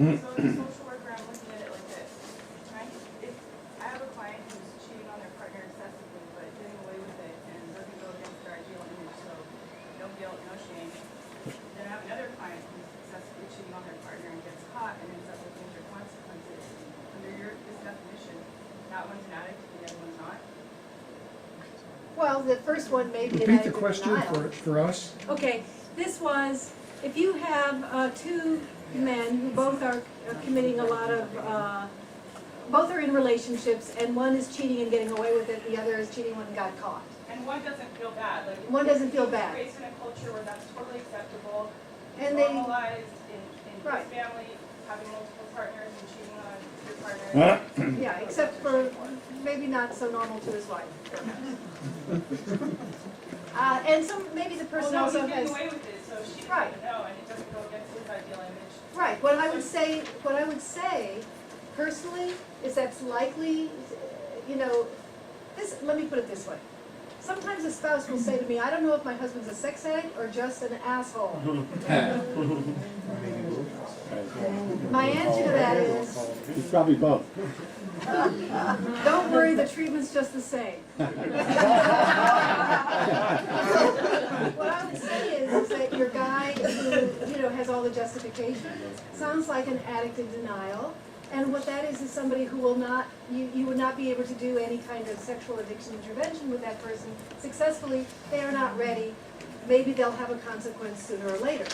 So as a social worker, I'm looking at it like this. If I have a client who's cheating on their partner excessively, but getting away with it and doesn't go against their ideal image, so no guilt, no shame. Then I have another client who's excessively cheating on their partner and gets caught and ends up with major consequences. Under this definition, that one's an addict and the other one's not. Well, the first one may be an Repeat the addict in question denial. for us. Okay, this was, if you have two men who both are committing a lot of, both are in relationships, and one is cheating and getting away with it, the other is cheating and got caught. And one doesn't feel bad, like. One doesn't feel he was bad. raised in a culture where that's totally acceptable, And they, normalized in Right. his family, having multiple partners and cheating on your partner. yeah, except for maybe not so normal to his wife, perhaps. And some, maybe the person Well, no, also he's has. getting away with it, so she doesn't Right. even know, and it doesn't go against his ideal image. Right, what I would say personally is that's likely, you know, this, let me put it this way. Sometimes a spouse will say to me, I don't know if my husband's a sex addict or just an asshole. My answer to that is, It's probably both. don't worry, the treatment's just the same. What I would say is that your guy who, you know, has all the justification, sounds like an addict in denial. And what that is somebody who will not, you would not be able to do any kind of sexual addiction intervention with that person successfully. They are not ready. Maybe they'll have a consequence sooner or later.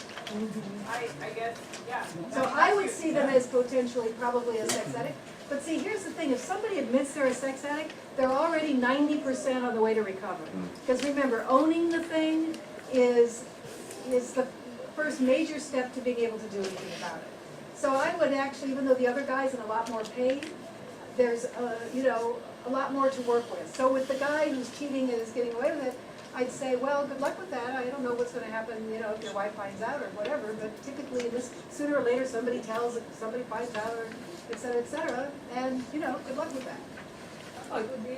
I guess, yeah. So I would see them as potentially probably a sex addict. But see, here's the thing, if somebody admits they're a sex addict, they're already 90% on the way to recovery. Because remember, owning the thing is the first major step to being able to do anything about it. So I would actually, even though the other guy's in a lot more pain, there's, you know, a lot more to work with. So with the guy who's cheating and is getting away with it, I'd say, well, good luck with that. I don't know what's going to happen, you know, if your wife finds out or whatever. But typically, in this, sooner or later, somebody tells, somebody finds out, or et cetera, and you know, good luck with that. Oh, it would be,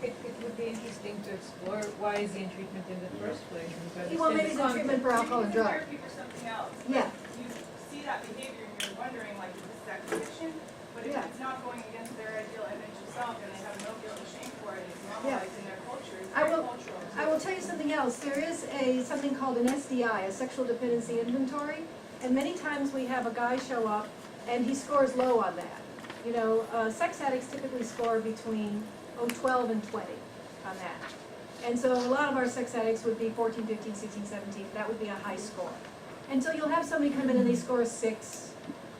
it would be interesting to explore why is he in treatment in the first place. And to Well, maybe understand the treatment for alcohol and He's in drug. therapy for something else. Yeah. You see that behavior and you're wondering, like, is this sex addiction? But if Yeah. it's not going against their ideal image of self and they have no guilt or shame for it, it's normalized in their culture, it's I very will- cultural. I will tell you something else. There is something called an SDI, a sexual dependency inventory, and many times we have a guy show up and he scores low on that. You know, sex addicts typically score between 12 and 20 on that. And so a lot of our sex addicts would be 14, 15, 16, 17. That would be a high score. And so you'll have somebody come in and they score a 6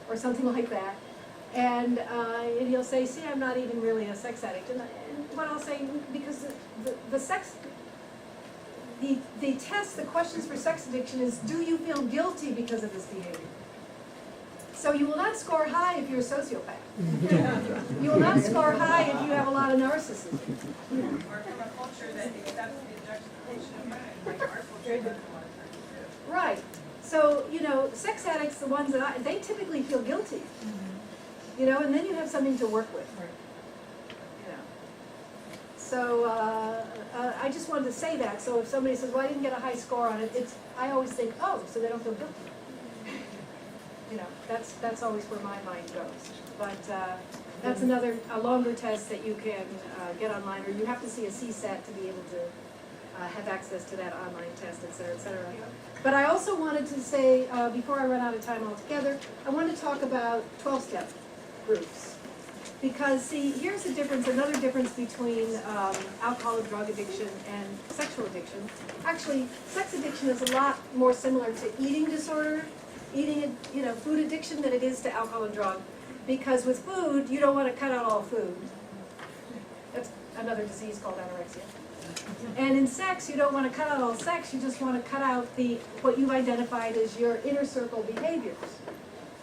or something like that. And he'll say, see, I'm not even really a sex addict. And what I'll say, because the test, the questions for sex addiction is, do you feel guilty because of this behavior? So you will not score high if you're a sociopath. You will not score high if you have a lot of narcissism. Or from a culture that accepts the objectification of women, like our culture does a lot of times too. Right. So, you know, sex addicts, the ones that they typically feel guilty. You know, and then you have something to work with. You know. So, I just wanted to say that. So if somebody says, well, I didn't get a high score on it, I always think, oh, so they don't feel guilty. You know, that's always where my mind goes. But that's a longer test that you can get online, or you have to see a CSAT to be able to have access to that online test, et cetera, et cetera. But I also wanted to say, before I run out of time altogether, I wanted to talk about 12-step groups. Because, see, here's the difference, another difference between alcohol and drug addiction and sexual addiction. Actually, sex addiction is a lot more similar to eating disorder, food addiction than it is to alcohol and drug. Because with food, you don't want to cut out all food. That's another disease called anorexia. And in sex, you don't want to cut out all sex, you just want to cut out what you've identified as your inner circle behaviors,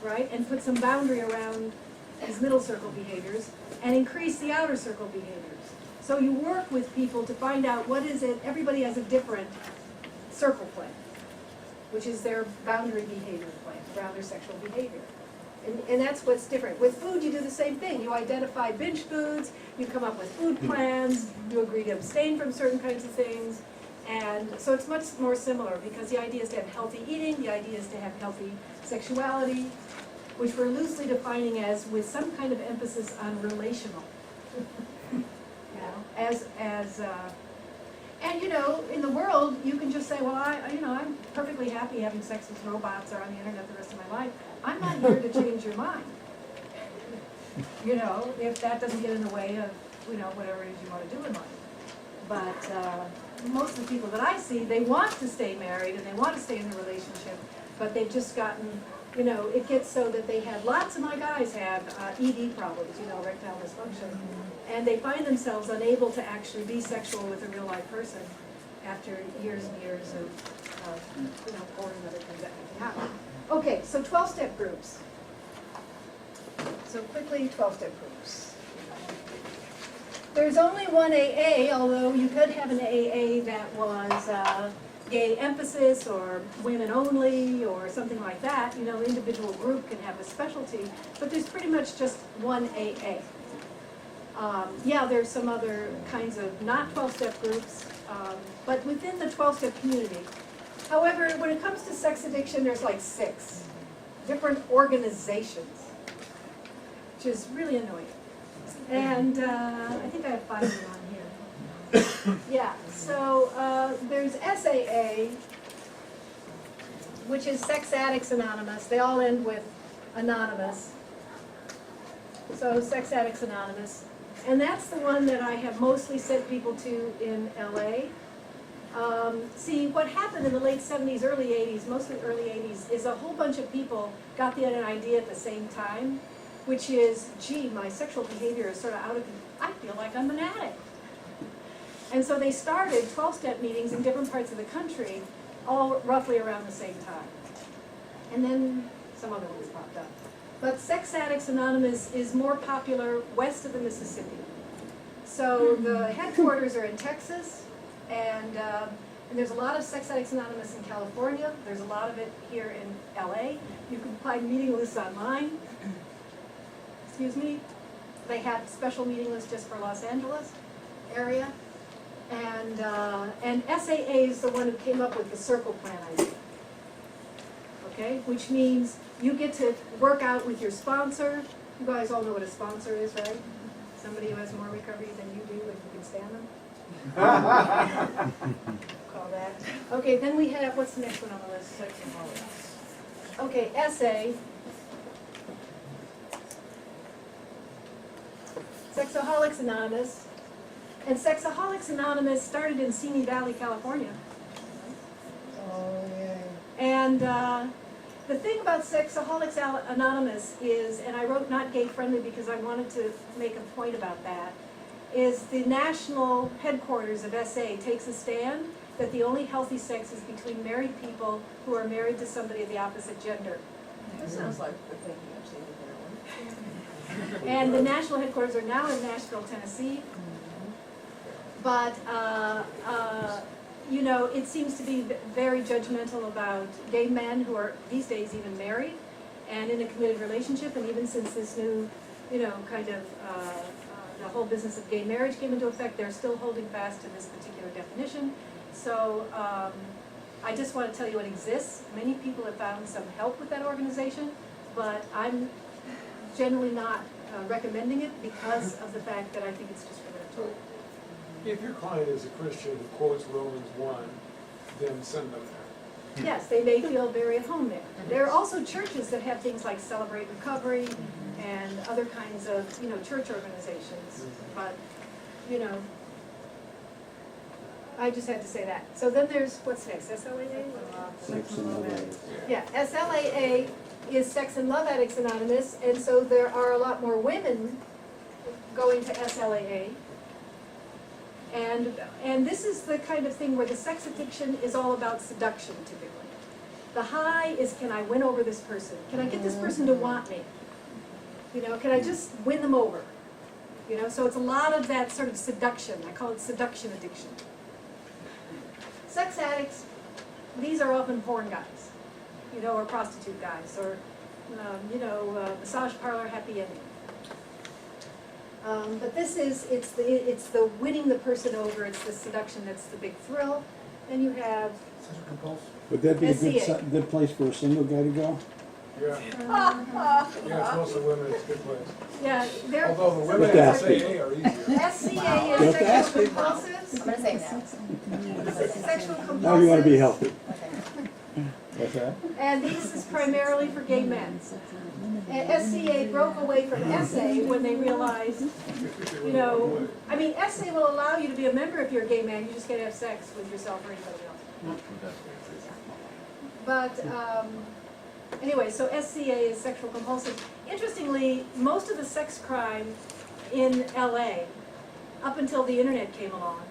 right? And put some boundary around these middle circle behaviors and increase the outer circle behaviors. So you work with people to find out what is it, everybody has a different circle plan, which is their boundary behavior plan around their sexual behavior. And that's what's different. With food, you do the same thing. You identify binge foods, you come up with food plans, you agree to abstain from certain kinds of things, And so it's much more similar, because the idea is to have healthy eating, the idea is to have healthy sexuality, which we're loosely defining as with some kind of emphasis on relational. You know, and you know, in the world, you can just say, well, I'm perfectly happy having sex with robots or on the internet the rest of my life. I'm not here to change your mind. You know, if that doesn't get in the way of, you know, whatever it is you want to do in life. But most of the people that I see, they want to stay married and they want to stay in a relationship, but they've just gotten, you know, it gets so that they have, lots of my guys have ED problems, you know, erectile dysfunction, and they find themselves unable to actually be sexual with a real life person after years and years of you know, porn and other things that can happen. Okay, so 12-step groups. So quickly, 12-step groups. There's only one AA, although you could have an AA that was gay emphasis or women only or something like that. You know, an individual group can have a specialty, but there's pretty much just one AA. Yeah, there's some other kinds of not 12-step groups, but within the 12-step community. However, when it comes to sex addiction, there's like 6 different organizations, which is really annoying. And I think I have 5 of them on here. Yeah, so there's SAA, which is Sex Addicts Anonymous. They all end with Anonymous. So Sex Addicts Anonymous. And that's the one that I have mostly sent people to in LA. See, what happened in the late 70s, early 80s, mostly early 80s, is a whole bunch of people got the idea at the same time, which is, gee, my sexual behavior is sort of out of control. I feel like I'm an addict. And so they started 12-step meetings in different parts of the country, all roughly around the same time. And then some other ones popped up. But Sex Addicts Anonymous is more popular west of the Mississippi. So the headquarters are in Texas, and there's a lot of Sex Addicts Anonymous in California. There's a lot of it here in LA. You can find meeting lists online. Excuse me. They have special meeting lists just for Los Angeles area. And SAA is the one who came up with the circle plan idea. Okay, which means you get to work out with your sponsor. You guys all know what a sponsor is, right? Somebody who has more recovery than you do and you can stand them. Call that. Okay, then we have, what's the next one on the list? Sexaholics. Okay, SA. Sexaholics Anonymous. And Sexaholics Anonymous started in Simi Valley, California. Oh, yeah. And the thing about Sexaholics Anonymous is, and I wrote not gay friendly because I wanted to make a point about that, is the national headquarters of SA takes a stand that the only healthy sex is between married people who are married to somebody of the opposite gender. That sounds like the thing I've seen in there. And the national headquarters are now in Nashville, Tennessee. But, you know, it seems to be very judgmental about gay men who are these days even married and in a committed relationship. And even since this new, you know, kind of the whole business of gay marriage came into effect, they're still holding fast to this particular definition. So I just want to tell you it exists. Many people have found some help with that organization, but I'm generally not recommending it because of the fact that I think it's discriminatory. If your client is a Christian who quotes Romans 1, then send them there. Yes, they may feel very at home there. There are also churches that have things like Celebrate Recovery and other kinds of, you know, church organizations. But, you know, I just had to say that. So then there's, what's next, SLAA? Sex and Love Addicts. Yeah, SLAA is Sex and Love Addicts Anonymous, and so there are a lot more going to SLAA. And this is the kind of thing where the sex addiction is all about seduction, typically. The high is, can I win over this person? Can I get this person to want me? You know, can I just win them over? You know, so it's a lot of that sort of seduction. I call it seduction addiction. Sex addicts, these are often porn guys, you know, or prostitute guys, or, you know, massage parlor happy ending. But this is, it's the winning the person over, it's the seduction that's the big thrill. Then you have, Would that be a good, SCA. good place for a single guy to go? Yeah, yeah, it's mostly women, it's a good place. yeah, there. Although the women With at that. SAA are easier. SCA is Just sexual asking. I'm compulsives. gonna say no. Sexual compulsives. Now you wanna be healthy. Okay. What's that? And this is primarily for gay men. And SCA broke away from SA when they realized, you know, I mean, SA will allow you to be a member if you're a gay man, you just can't have sex with yourself or anybody else. But, anyway, so SCA is sexual compulsive. Interestingly, most of the sex crime in LA, up until the internet came along,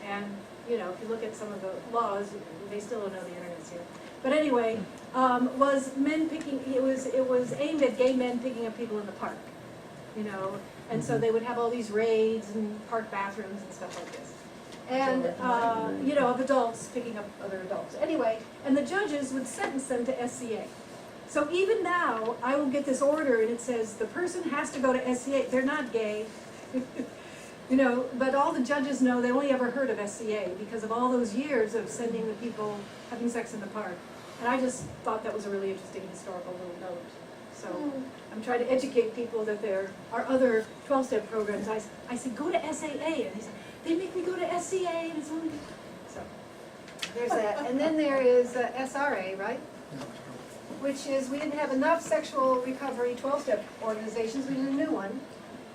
and, you know, if you look at some of the laws, they still don't know the internet's here. But anyway, was men picking, it was aimed at gay men picking up people in the park, you know, and so they would have all these raids and park bathrooms and stuff like this. And, you know, of adults picking up other adults. Anyway, and the judges would sentence them to SCA. So even now, I will get this order and it says the person has to go to SCA. They're not gay, you know, but all the judges know they only ever heard of SCA because of all those years of sending the people having sex in the park. And I just thought that was a really interesting historical little note. So I'm trying to educate people that there are other 12-step programs. I said, go to SAA, and they said, they make me go to SCA, and it's only, so, there's that. And then there is SRA, right? Which is, we didn't have enough sexual recovery 12-step organizations, we did a new one.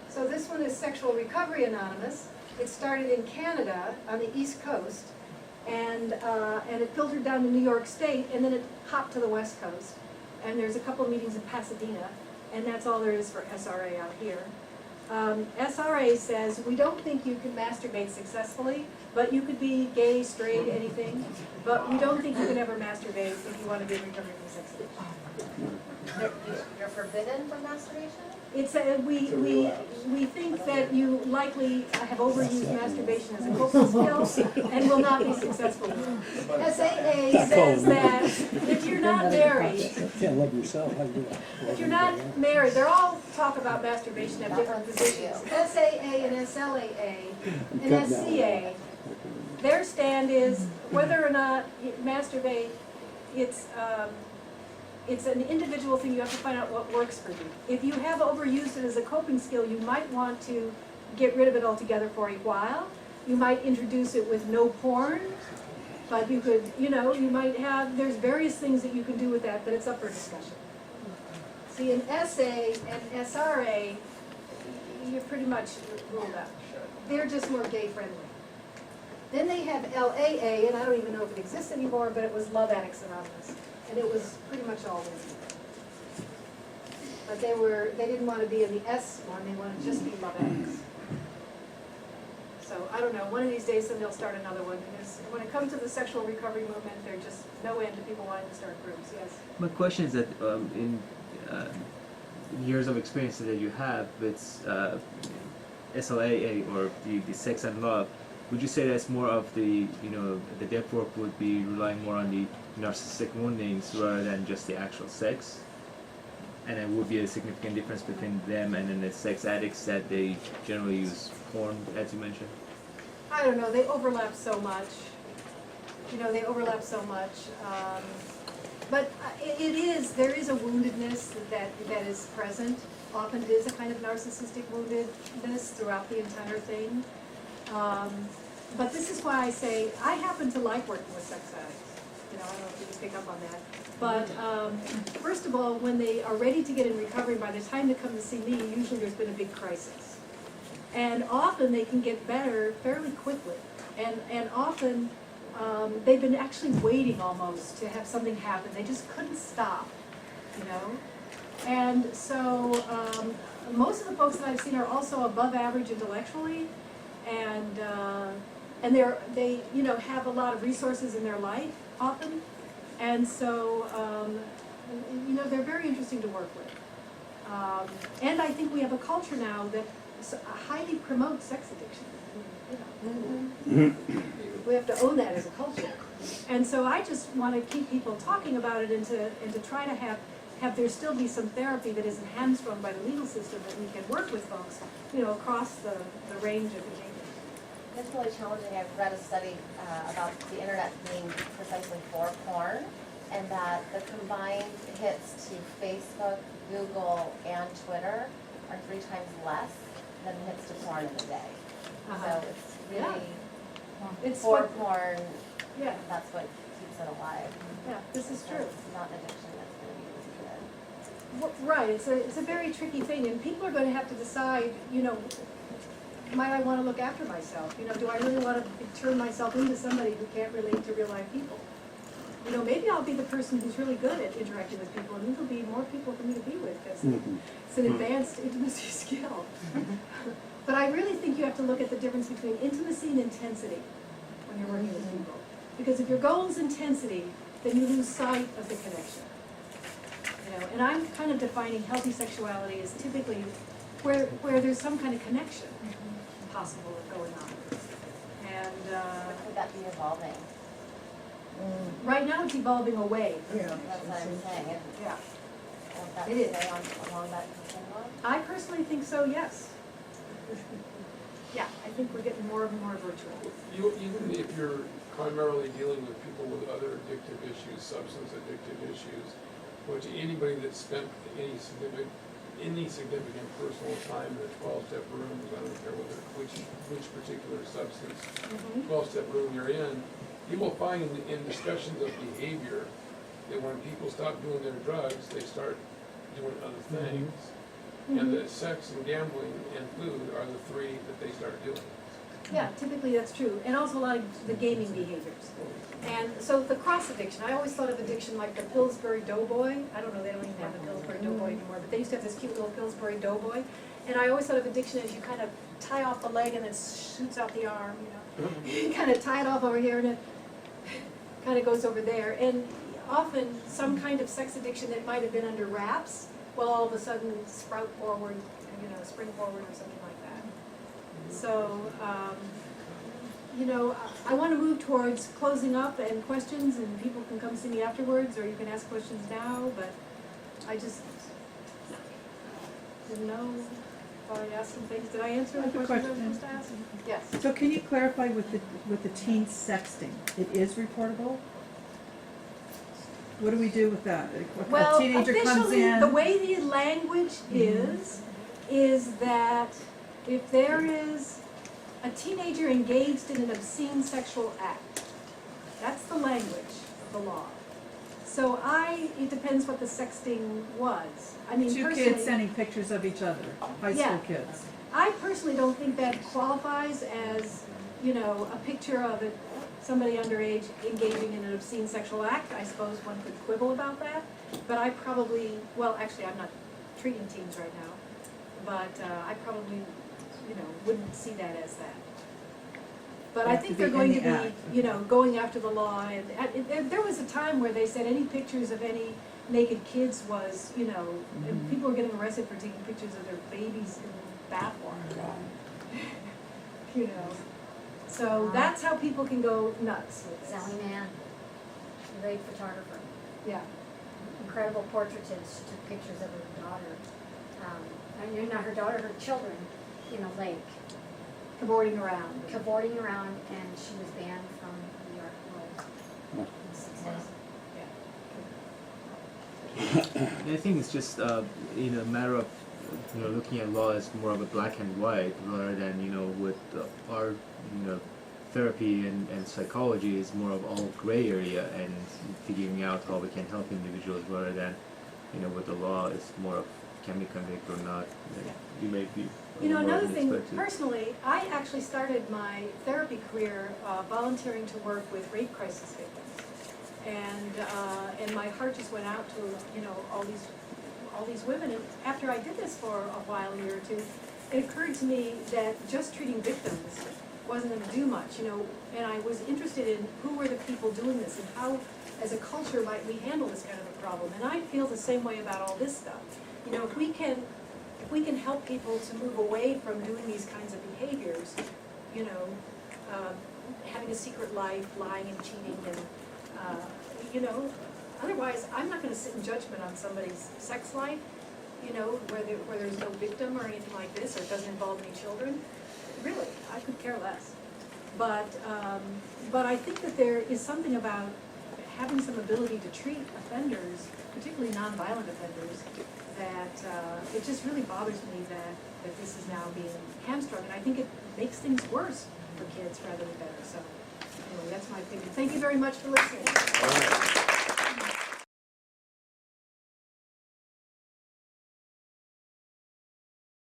So this one is Sexual Recovery Anonymous. It started in Canada on the East Coast, and it filtered down to New York State, and then it hopped to the West Coast. And there's a couple of meetings in Pasadena, and that's all there is for SRA out here. SRA says, we don't think you can masturbate successfully, but you could be gay, straight, anything, but we don't think you can ever masturbate if you want to be in recovery from sex addiction. You're forbidden from masturbation? It's we think that you likely have overused masturbation as a coping skill and will not be successful. SAA says that if you're not married, Can't love yourself, how do you do that? if you're not married, they're all talk about masturbation at different positions. SAA and SLAA and SCA, their stand is whether or not you masturbate, it's an individual thing. You have to find out what works for you. If you have overused it as a coping skill, you might want to get rid of it altogether for a while. You might introduce it with no porn, but you could, you know, you might have, there's various things that you can do with that, but it's up for discussion. See, in SA and SRA, you're pretty much ruled out. They're just more gay friendly. Then they have LAA, and I don't even know if it exists anymore, but it was Love Addicts Anonymous. And it was pretty much all women. But they didn't want to be in the S one, they wanted to just be Love Addicts. So, I don't know, one of these days then they'll start another one, because when it comes to the sexual recovery movement, there's just no end to people wanting to start groups, yes. My question is that in years of experience that you have with SLAA or the sex and love, would you say that's more of the, you know, the depth work would be relying more on the narcissistic woundings rather than just the actual sex? And it would be a significant difference between them and then the sex addicts that they generally use porn, as you mentioned? I don't know, they overlap so much. You know, they overlap so much. But there is a woundedness that is present. Often it is a kind of narcissistic woundedness throughout the entire thing. But this is why I say, I happen to like working with sex addicts. You know, I don't know if you can pick up on that. But first of all, when they are ready to get in recovery, by the time they come to see me, usually there's been a big crisis. And often they can get better fairly quickly. And often they've been actually waiting almost to have something happen. They just couldn't stop, you know. And so most of the folks that I've seen are also above average intellectually, and they you know have a lot of resources in their life often, and so you know they're very interesting to work with. And I think we have a culture now that highly promotes sex addiction. You know, we have to own that as a culture, and so I just want to keep people talking about it and to try to have there still be some therapy that isn't hamstrung by the legal system, that we can work with folks, you know, across the range of behavior. It's really challenging. I've read a study about the internet being precisely for porn, and that the combined hits to Facebook, Google, and Twitter are 3 times less than the hits to porn in a day. Uh-huh. So it's really It's for what, porn, yeah, that's what keeps it alive. yeah, this is So true. it's not an addiction that's gonna be easy to Right, it's a very tricky thing, and people are gonna have to decide, you know, might I wanna look after myself? You know, do I really wanna turn myself into somebody who can't relate to real life people? You know, maybe I'll be the person who's really good at interacting with people, and there'll be more people for me to be with, because it's an advanced intimacy skill. But I really think you have to look at the difference between intimacy and intensity when you're working with people. Because if your goal is intensity, then you lose sight of the connection. You know, and I'm kind of defining healthy sexuality as typically where there's some kind of connection possible going on. And But could that be evolving? right now it's evolving away. That's what I'm saying. If Yeah. that It is. stay along that continuum? I personally think so, yes. Yeah, I think we're getting more and more virtual. Even if you're primarily dealing with people with other addictive issues, substance addictive issues, which anybody that's spent any significant personal time in a 12-step room, I don't care which particular substance, 12-step room you're in, you will find in discussions of behavior that when people stop doing their drugs, they start doing other things. And that sex and gambling and food are the 3 that they start doing. Yeah, typically that's true, and also a lot of the gaming behaviors. And so the cross addiction, I always thought of addiction like the Pillsbury Doughboy. I don't know, they don't even have the Pillsbury Doughboy anymore, but they used to have this cute little Pillsbury Doughboy. And I always thought of addiction as you kind of tie off the leg and it shoots out the arm, you know. You kind of tie it off over here and it kind of goes over there. And often some kind of sex addiction that might have been under wraps will all of a sudden sprout forward, you know, spring forward or something like that. So, you know, I want to move towards closing up and questions, and people can come see me afterwards, or you can ask questions now, but I just didn't know if I asked some things. Did I answer the I have a questions I was question. supposed to ask? Yes. So can you clarify with the teen sexting, it is reportable? What do we do with that? Well, A teenager comes officially, in. the way the language is that if there is a teenager engaged in an obscene sexual act, that's the language of the law. So it depends what the sexting was. I mean, Two personally, kids sending pictures of each other, high Yeah. school kids. I personally don't think that qualifies as, you know, a picture of it, somebody underage engaging in an obscene sexual act. I suppose one could quibble about that, but I probably, well, actually, I'm not treating teens right now, but I probably, you know, wouldn't see that as that. But I Have to think be they're going to in the be, act. you know, going after the law, and there was a time where they said any pictures of any naked kids was, you know, and people were getting arrested for taking pictures of their babies in bathwater. You know, so that's how people can go nuts with this. Sally Mann, great photographer, Yeah, incredible portraitist. She took pictures of her daughter, and not her daughter, her children, in a lake, cavorting around. cavorting around, and she was banned from New York World in 6 days. And I think it's just you know, a matter of looking at law as more of a black and white rather than with our therapy and psychology is more of all gray area and figuring out how we can help individuals rather than with the law it's more of can we convict or not. You may be more Another of an thing, expert too. personally, I actually started my therapy career volunteering to work with rape crisis victims. And my heart just went out to, all these women. And after I did this for a while, a year or two, it occurred to me that just treating victims wasn't going to do much, and I was interested in who were the people doing this and how, as a culture, might we handle this kind of a problem. And I feel the same way about all this stuff. If we can help people to move away from doing these kinds of behaviors, having a secret life, lying and cheating, and otherwise, I'm not going to sit in judgment on somebody's sex life, where there's no victim or anything like this, or it doesn't involve any children. Really, I could care less. But I think that there is something about having some ability to treat offenders, particularly nonviolent offenders, that it just really bothers me that this is now being hamstrung, and I think it makes things worse for kids rather than better. So anyway, that's my opinion. Thank you very much for listening.